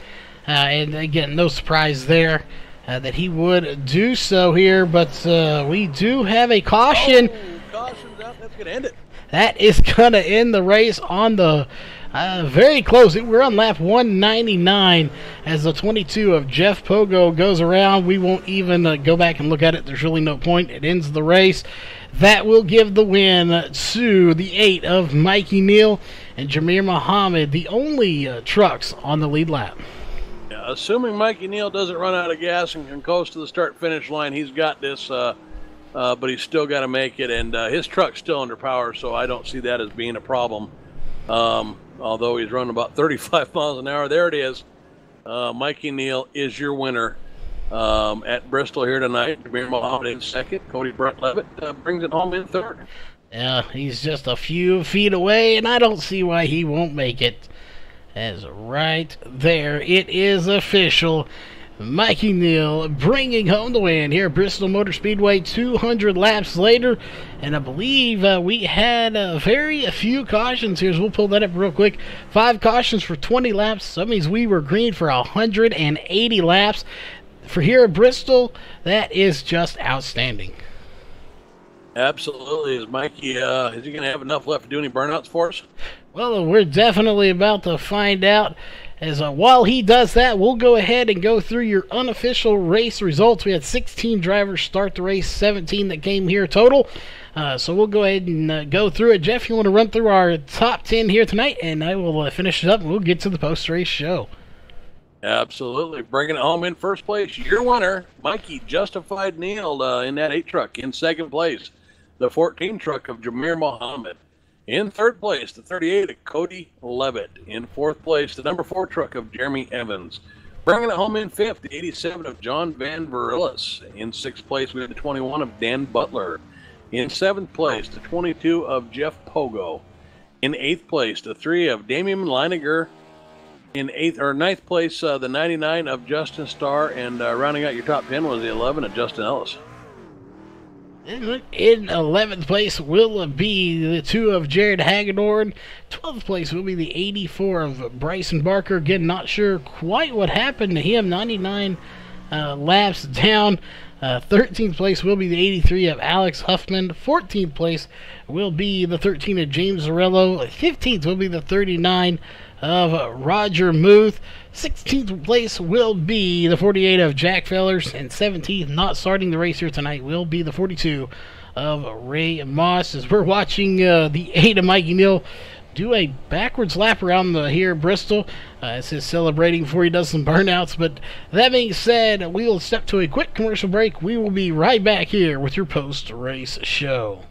A: And again, no surprise there that he would do so here, but we do have a caution.
B: Caution's out That's going to end it.
A: That is going to end the race on the very close. We're on lap 199 as the 22 of Jeff Pogo goes around. We won't even go back and look at it. There's really no point. It ends the race. That will give the win to the 8 of Mikey Neal and Jameer Muhammad, the only trucks on the lead lap.
B: Yeah, assuming Mikey Neal doesn't run out of gas and can coast to the start-finish line, he's got this, but he's still got to make it, and his truck's still under power, so I don't see that as being a problem. Although he's running about 35 miles an hour. There it is. Mikey Neal is your winner at Bristol here tonight. Jameer Muhammad in second. Cody Brett Levitt brings it home in third.
A: Yeah, he's just a few feet away, and I don't see why he won't make it. As right there, it is official. Mikey Neal bringing home the win here at Bristol Motor Speedway 200 laps later. And I believe we had very few cautions here. So we'll pull that up real quick. 5 cautions for 20 laps. So that means we were green for 180 laps. For here at Bristol, that is just outstanding.
B: Absolutely. Is Mikey, is he going to have enough left to do any burnouts for us?
A: Well, we're definitely about to find out. As while he does that, we'll go ahead and go through your unofficial race results. We had 16 drivers start the race, 17 that came here total. So we'll go ahead and go through it. Jeff, you want to run through our top 10 here tonight, and I will finish it up, and we'll get to the post-race show.
B: Absolutely. Bringing it home in first place, your winner, Mikey Justified Neal in that 8 truck. In second place, the 14 truck of Jameer Muhammad. In third place, the 38 of Cody Levitt. In fourth place, the number 4 truck of Jeremy Evans. Bringing it home in fifth, the 87 of John Van Verillis. In sixth place, we have the 21 of Dan Butler. In seventh place, the 22 of Jeff Pogo. In eighth place, the 3 of Damian Leiniger. In ninth place, the 99 of Justin Starr. And rounding out your top 10 was the 11 of Justin Ellis.
A: In 11th place will be the 2 of Jared Hagedorn. 12th place will be the 84 of Bryson Barker. Again, not sure quite what happened to him. 99 laps down. 13th place will be the 83 of Alex Huffman. 14th place will be the 13 of James Zarello. 15th will be the 39 of Roger Muth. 16th place will be the 48 of Jack Fellers, and 17th, not starting the race here tonight, will be the 42 of Ray Moss. As we're watching the 8 of Mikey Neal do a backwards lap around here at Bristol. As he's celebrating before he does some burnouts. But that being said, we will step to a quick commercial break. We will be right back here with your post-race show.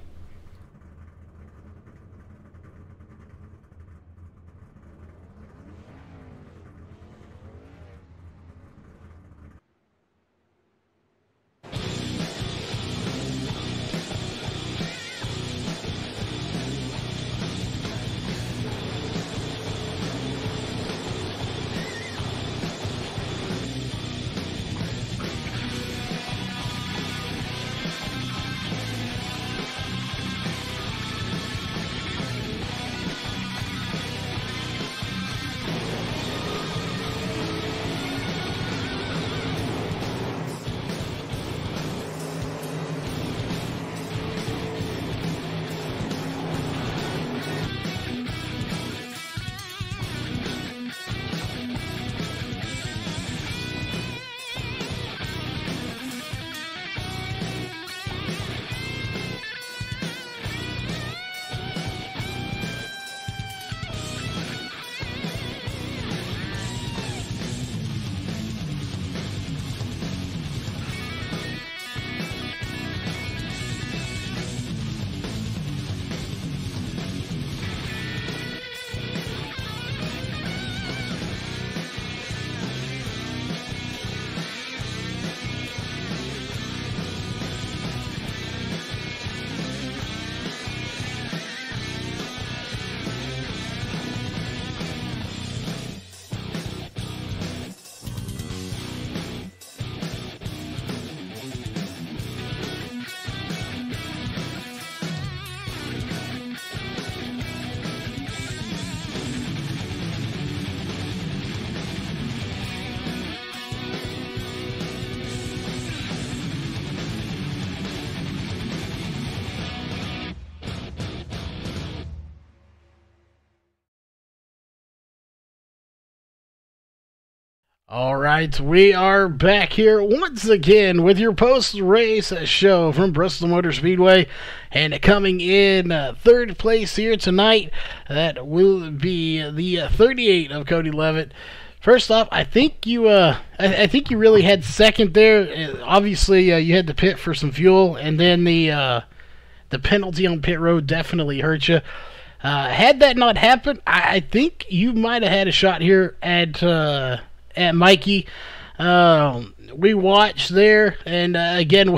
A: All right, we are back here once again with your post-race show from Bristol Motor Speedway, and coming in third place here tonight, that will be the 38 of Cody Levitt. First off, I think you really had second there. Obviously, you had to pit for some fuel, and then the penalty on pit road definitely hurt you. Had that not happened, I think you might have had a shot here at Mikey. We watched there, and again,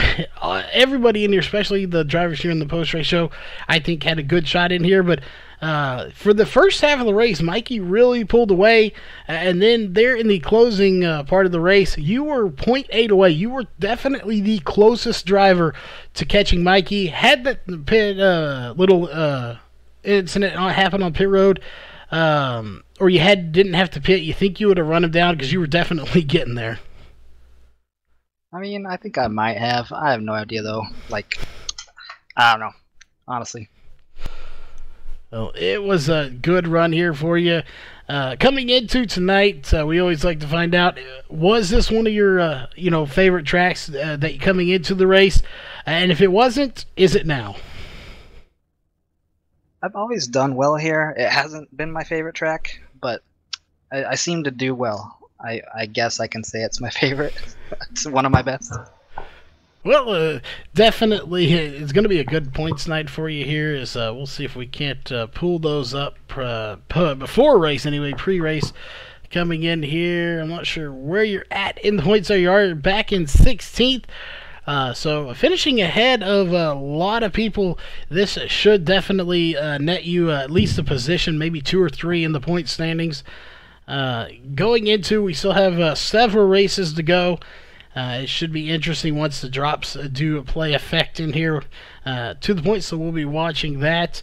A: everybody in here, especially the drivers here in the post-race show, I think had a good shot in here, but for the first half of the race, Mikey really pulled away, and then there in the closing part of the race, you were 0.8 away. You were definitely the closest driver to catching Mikey. Had that little incident happen on pit road, or you didn't have to pit, you think you would have run him down because you were definitely getting there?
F: I mean, I think I might have. I have no idea, though. Like, I don't know, honestly.
A: Well, it was a good run here for you. Coming into tonight, we always like to find out, was this one of your favorite tracks that coming into the race? And if it wasn't, is it now?
F: I've always done well here. It hasn't been my favorite track, but I seem to do well. I guess I can say it's my favorite. It's one of my best.
A: Well, definitely, it's going to be a good points night for you here. We'll see if we can't pull those up before race anyway, pre-race. Coming in here, I'm not sure where you're at in the points. You are back in 16th. So finishing ahead of a lot of people, this should definitely net you at least a position, maybe 2 or 3 in the point standings. Going into, we still have several races to go. It should be interesting once the drops do play effect in here to the point, so we'll be watching that.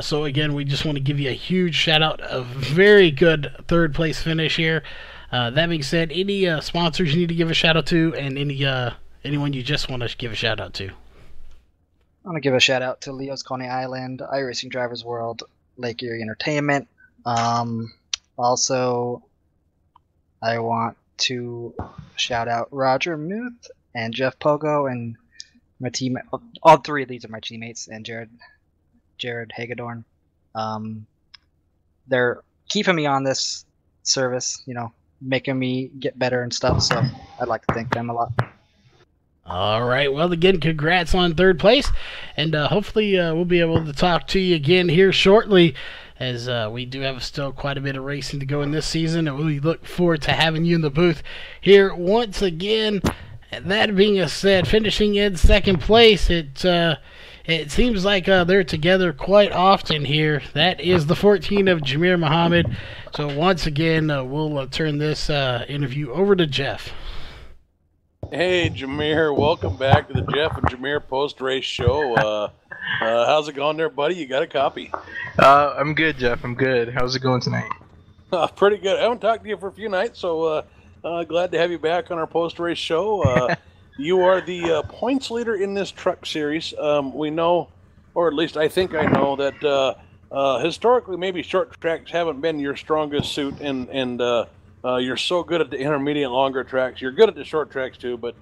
A: So again, we just want to give you a huge shout out, a very good third place finish here. That being said, any sponsors you need to give a shout out to, and anyone you just want to give a shout out to?
F: I want to give a shout out to Leo's Coney Island, iRacing Drivers World, Lake Erie Entertainment. Also, I want to shout out Roger Muth and Jeff Pogo and my team. All 3 of these are my teammates, and Jared Hagedorn. They're keeping me on this service, making me get better and stuff. So I'd like to thank them a lot.
A: All right. Well, again, congrats on third place, and hopefully we'll be able to talk to you again here shortly, as we do have still quite a bit of racing to go in this season, and we look forward to having you in the booth here once again. That being said, finishing in second place, it seems like they're together quite often here. That is the 14 of Jameer Muhammad. So once again, we'll turn this interview over to Jeff.
B: Hey, Jameer, welcome back to the Jeff and Jameer post-race show. How's it going there, buddy? You got a copy?
G: I'm good, Jeff. I'm good. How's it going tonight?
B: Pretty good. I haven't talked to you for a few nights, so glad to have you back on our post-race show. You are the points leader in this truck series. We know, or at least I think I know, that historically maybe short tracks haven't been your strongest suit, and you're so good at the intermediate and longer tracks. You're good at the short tracks too, but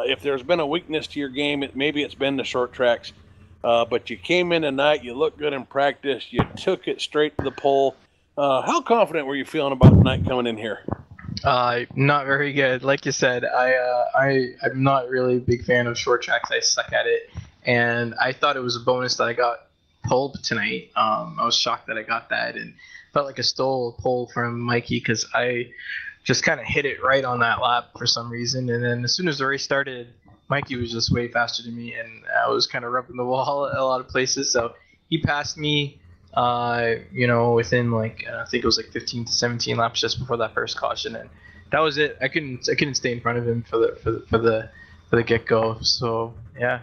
B: if there's been a weakness to your game, maybe it's been the short tracks. But you came in tonight, you looked good in practice, you took it straight to the pole. How confident were you feeling about tonight coming in here?
G: Not very good. Like you said, I'm not really a big fan of short tracks. I suck at it, and I thought it was a bonus that I got pole tonight. I was shocked that I got that, and felt like I stole a pole from Mikey because I just kind of hit it right on that lap for some reason. And then as soon as the race started, Mikey was just way faster than me, and I was kind of rubbing the wall at a lot of places. So he passed me, within I think it was like 15 to 17 laps just before that first caution, and that was it. I couldn't stay in front of him for the get go. So yeah.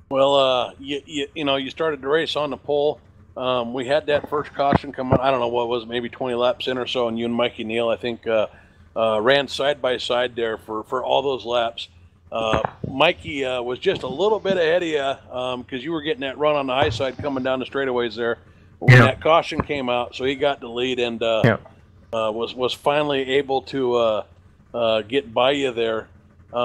B: Well, you started the race on the pole. We had that first caution come out. I don't know what it was, maybe 20 laps in or so, and you and Mikey Neal, I think, ran side by side there for all those laps. Mikey was just a little bit ahead of you because you were getting that run on the high side coming down the straightaways there when that caution came out, so he got the lead. And was finally able to get by you there. We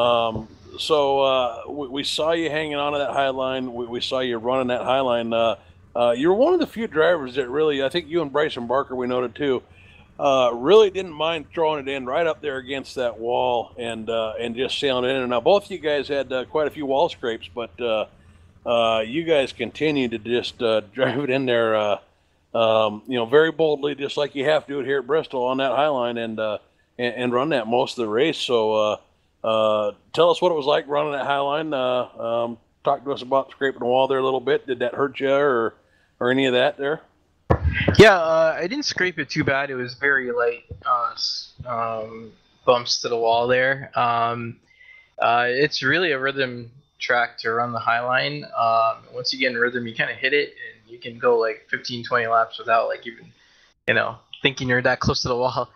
B: saw you hanging on to that high line. We saw you running that high line. You were one of the few drivers that really, I think you and Bryson Barker, we noted too, really didn't mind throwing it in right up there against that wall and just sailing it in. And now both of you guys had quite a few wall scrapes, but you guys continued to just drive it in there, very boldly, just like you have to do it here at Bristol on that high line and run that most of the race. So tell us what it was like running that high line. Talk to us about scraping the wall there a little bit. Did that hurt you or any of that there?
G: Yeah, I didn't scrape it too bad. It was very light bumps to the wall there. It's really a rhythm track to run the high line. Once you get in rhythm, you kind of hit it, and you can go like 15, 20 laps without like even, thinking you're that close to the wall.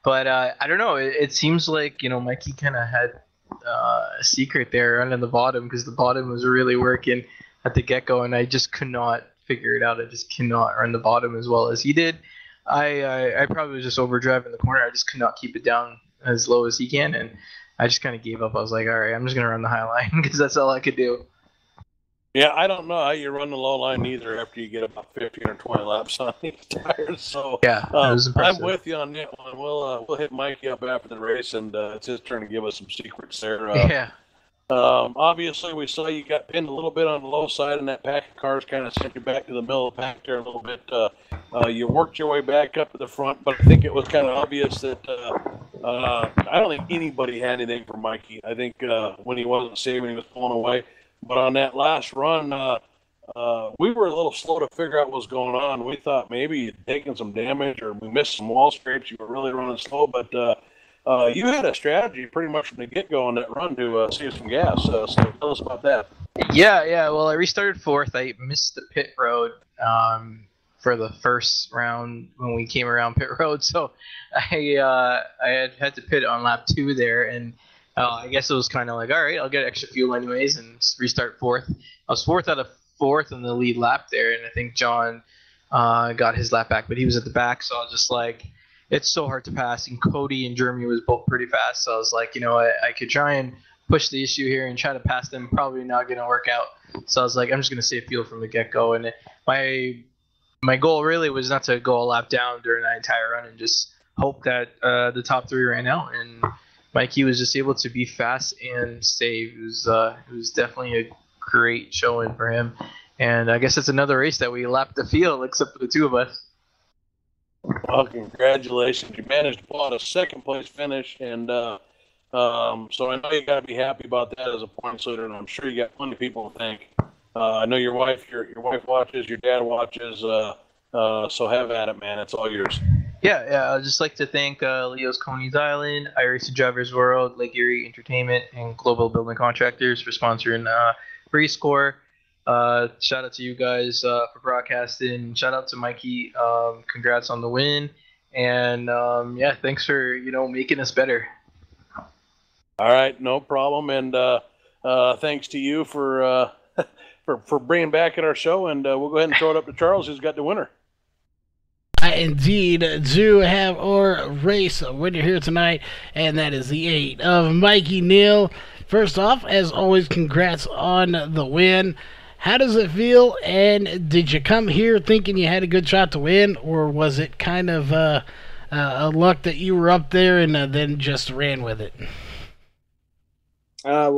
G: But I don't know. It seems like, Mikey kind of had a secret there under the bottom, because the bottom was really working at the get-go, and I just could not figure it out. I just cannot run the bottom as well as he did. I probably was just overdriving the corner. I just could not keep it down as low as he can, and I just kind of gave up. I was like, all right, I'm just going to run the high line because that's all I could do.
B: Yeah, I don't know how you run the low line either after you get about 15 or 20 laps on these tires. So
G: yeah, it was impressive.
B: I'm with you on that one. We'll hit Mikey up after the race, and it's his turn to give us some secrets there.
G: Yeah.
B: Obviously, we saw you got pinned a little bit on the low side, and that pack of cars kind of sent you back to the middle of the pack there a little bit. You worked your way back up to the front, but I think it was kind of obvious that I don't think anybody had anything for Mikey. I think when he wasn't saving, he was pulling away. But on that last run, we were a little slow to figure out what was going on. We thought maybe you'd taken some damage or we missed some wall scrapes. You were really running slow, but you had a strategy pretty much from the get-go on that run to save some gas. So tell us about that.
G: Yeah. Well, I restarted fourth. I missed the pit road for the first round when we came around pit road. So I had to pit on lap 2 there, and I guess it was kind of like, all right, I'll get extra fuel anyways and restart fourth. I was fourth out of fourth in the lead lap there, and I think John got his lap back, but he was at the back, so I was just like, it's so hard to pass. And Cody and Jeremy was both pretty fast, so I was like, I could try and push the issue here and try to pass them. Probably not going to work out. So I was like, I'm just going to save fuel from the get-go. And my goal really was not to go a lap down during that entire run and just hope that the top 3 ran out. And Mikey was just able to be fast and save. It was definitely a great showing for him. And I guess it's another race that we lapped the field, except for the 2 of us.
B: Well, congratulations. You managed to pull out a second-place finish, and so I know you got to be happy about that as a points leader, and I'm sure you got plenty of people to thank. I know your wife watches, your dad watches, so have at it, man. It's all yours.
G: Yeah. I'd just like to thank Leo's Coney's Island, iRacing Drivers World, Lake Erie Entertainment, and Global Building Contractors for sponsoring Racecore. Shout out to you guys for broadcasting. Shout out to Mikey. Congrats on the win. And thanks for making us better.
B: All right, no problem. And thanks to you for bringing back at our show. And we'll go ahead and throw it up to Charles, who's got the winner.
A: I indeed do have our race winner here tonight, and that is the 8 of Mikey Neal. First off, as always, congrats on the win. How does it feel, and did you come here thinking you had a good shot to win, or was it kind of a luck that you were up there and then just ran with it?
H: I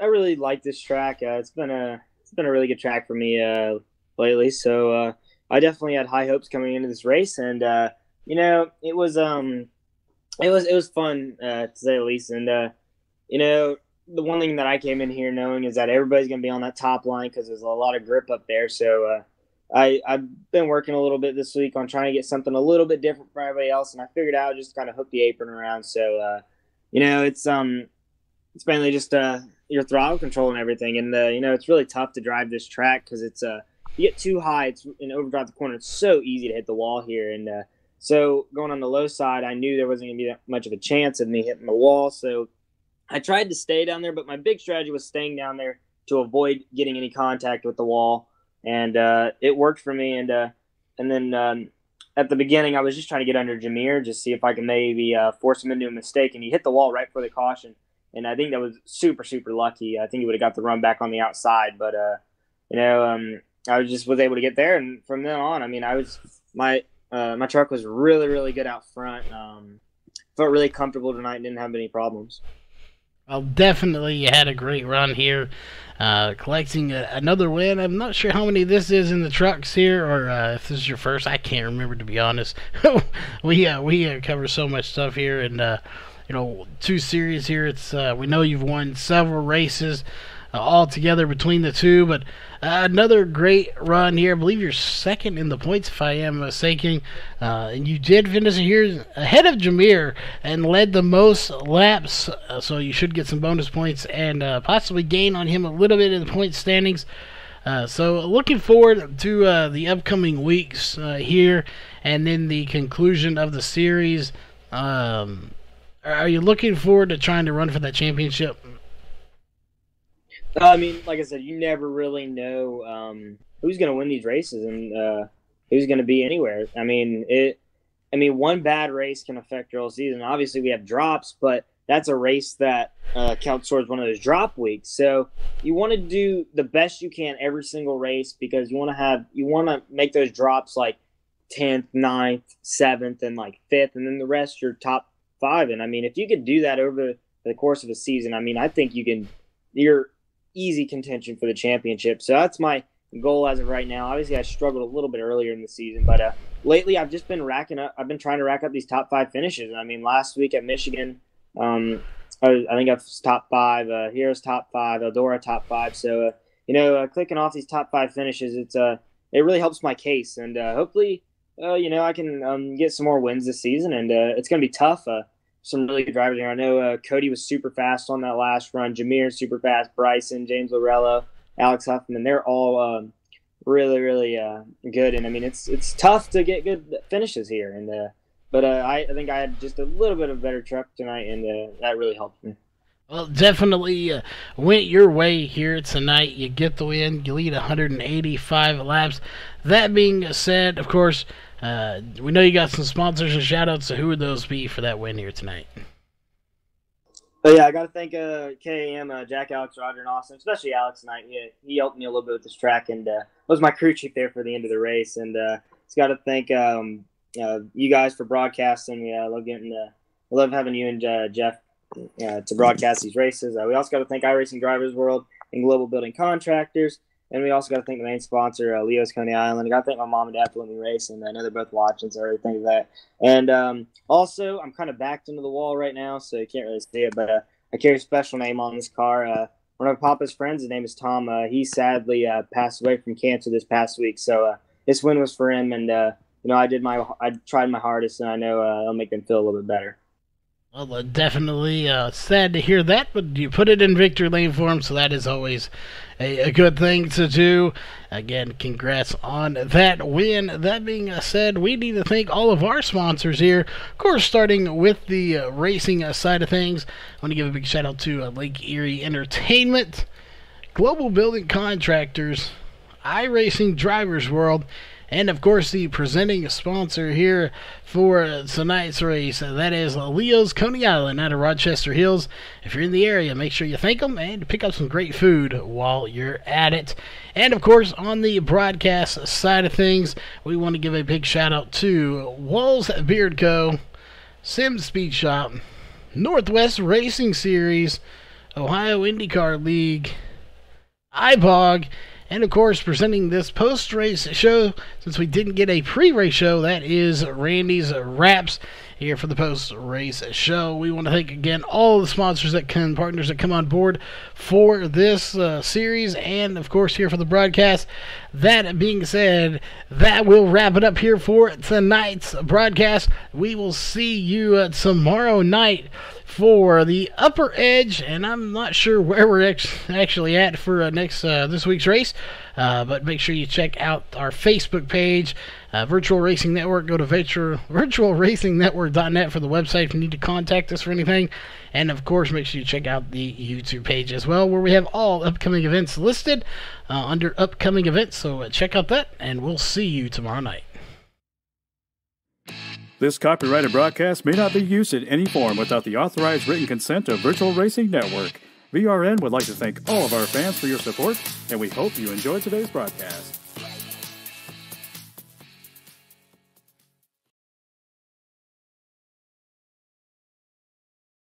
H: really like this track. It's been a really good track for me lately, so I definitely had high hopes coming into this race, and it was fun to say the least. And the one thing that I came in here knowing is that everybody's going to be on that top line because there's a lot of grip up there. So I've been working a little bit this week on trying to get something a little bit different from everybody else, and I figured out just kind of hook the apron around. So it's mainly just your throttle control and everything, and it's really tough to drive this track because it's you get too high, and overdrive the corner. It's so easy to hit the wall here, and so going on the low side, I knew there wasn't going to be that much of a chance of me hitting the wall. So I tried to stay down there, but my big strategy was staying down there to avoid getting any contact with the wall, and it worked for me. And then at the beginning, I was just trying to get under Jameer, just see if I can maybe force him into a mistake, and he hit the wall right before the caution. And I think that was super, super lucky. I think he would have got the run back on the outside, but I was able to get there, and from then on, I mean, my truck was really, really good out front. Felt really comfortable tonight and didn't have any problems.
A: Well, definitely you had a great run here, collecting another win. I'm not sure how many this is in the trucks here, or if this is your first. I can't remember, to be honest. we cover so much stuff here, and 2 series here. It's we know you've won several races all together between the two, but another great run here. I believe you're second in the points, if I am mistaken, and you did finish here ahead of Jameer and led the most laps, so you should get some bonus points and possibly gain on him a little bit in the point standings. So looking forward to the upcoming weeks here, and then the conclusion of the series. Are you looking forward to trying to run for that championship?
H: I mean, like I said, you never really know who's going to win these races and who's going to be anywhere. I mean, one bad race can affect your whole season. Obviously, we have drops, but that's a race that counts towards one of those drop weeks. So you want to do the best you can every single race, because you want to make those drops like 10th, 9th, 7th, and like 5th, and then the rest your top 5. And I mean, if you could do that over the course of a season, I mean, I think you're easy contention for the championship. So that's my goal as of right now. Obviously, I struggled a little bit earlier in the season, but lately I've just been I've been trying to rack up these top 5 finishes. I mean, last week at Michigan, I think I was top 5. Heroes top 5. Eldora top 5. So clicking off these top 5 finishes, it really helps my case, and hopefully I can get some more wins this season. And it's going to be tough. Some really good drivers here. I know Cody was super fast on that last run. Jameer super fast. Bryson, James Lorello, Alex Huffman. They're all really, really good. And I mean, it's tough to get good finishes here. And but I think I had just a little bit of a better truck tonight, and that really helped me.
A: Well, definitely went your way here tonight. You get the win. You lead 185 laps. That being said, of course, we know you got some sponsors and shout-outs, so who would those be for that win here tonight?
H: But yeah, I got to thank KAM, Jack, Alex, Roger, and Austin, especially Alex tonight. He helped me a little bit with this track, and was my crew chief there for the end of the race. And just got to thank you guys for broadcasting. I love having you and Jeff to broadcast these races. We also got to thank iRacing Drivers World and Global Building Contractors. And we also got to thank the main sponsor, Leo's Coney Island. I got to thank my mom and dad for letting me race, and I know they're both watching, so I really think of that. And also, I'm kind of backed into the wall right now, so you can't really see it, but I carry a special name on this car. One of Papa's friends, his name is Tom. He sadly passed away from cancer this past week, so this win was for him, and I tried my hardest, and I know it'll make them feel a little bit better.
A: Well, definitely sad to hear that, but you put it in victory lane for him, so that is always a good thing to do. Again, congrats on that win. That being said, we need to thank all of our sponsors here. Of course, starting with the racing side of things, I want to give a big shout out to Lake Erie Entertainment, Global Building Contractors, iRacing Drivers World, and, of course, the presenting sponsor here for tonight's race, that is Leo's Coney Island out of Rochester Hills. If you're in the area, make sure you thank them and pick up some great food while you're at it. And, of course, on the broadcast side of things, we want to give a big shout-out to Walls Beard Co., Sim Speed Shop, Northwest Racing Series, Ohio IndyCar League, iBog, and, of course, presenting this post-race show, since we didn't get a pre-race show, that is Randy's Wraps here for the post-race show. We want to thank, again, all the sponsors partners that come on board for this series, and, of course, here for the broadcast. That being said, that will wrap it up here for tonight's broadcast. We will see you tomorrow night for the Upper Edge, and I'm not sure where we're actually at for this week's race, but make sure you check out our Facebook page, Virtual Racing Network. Go to virtualracingnetwork.net for the website if you need to contact us for anything, and of course make sure you check out the YouTube page as well, where we have all upcoming events listed under upcoming events, so check out that, and we'll see you tomorrow night.
I: This copyrighted broadcast may not be used in any form without the authorized written consent of Virtual Racing Network. VRN would like to thank all of our fans for your support, and we hope you enjoyed today's broadcast.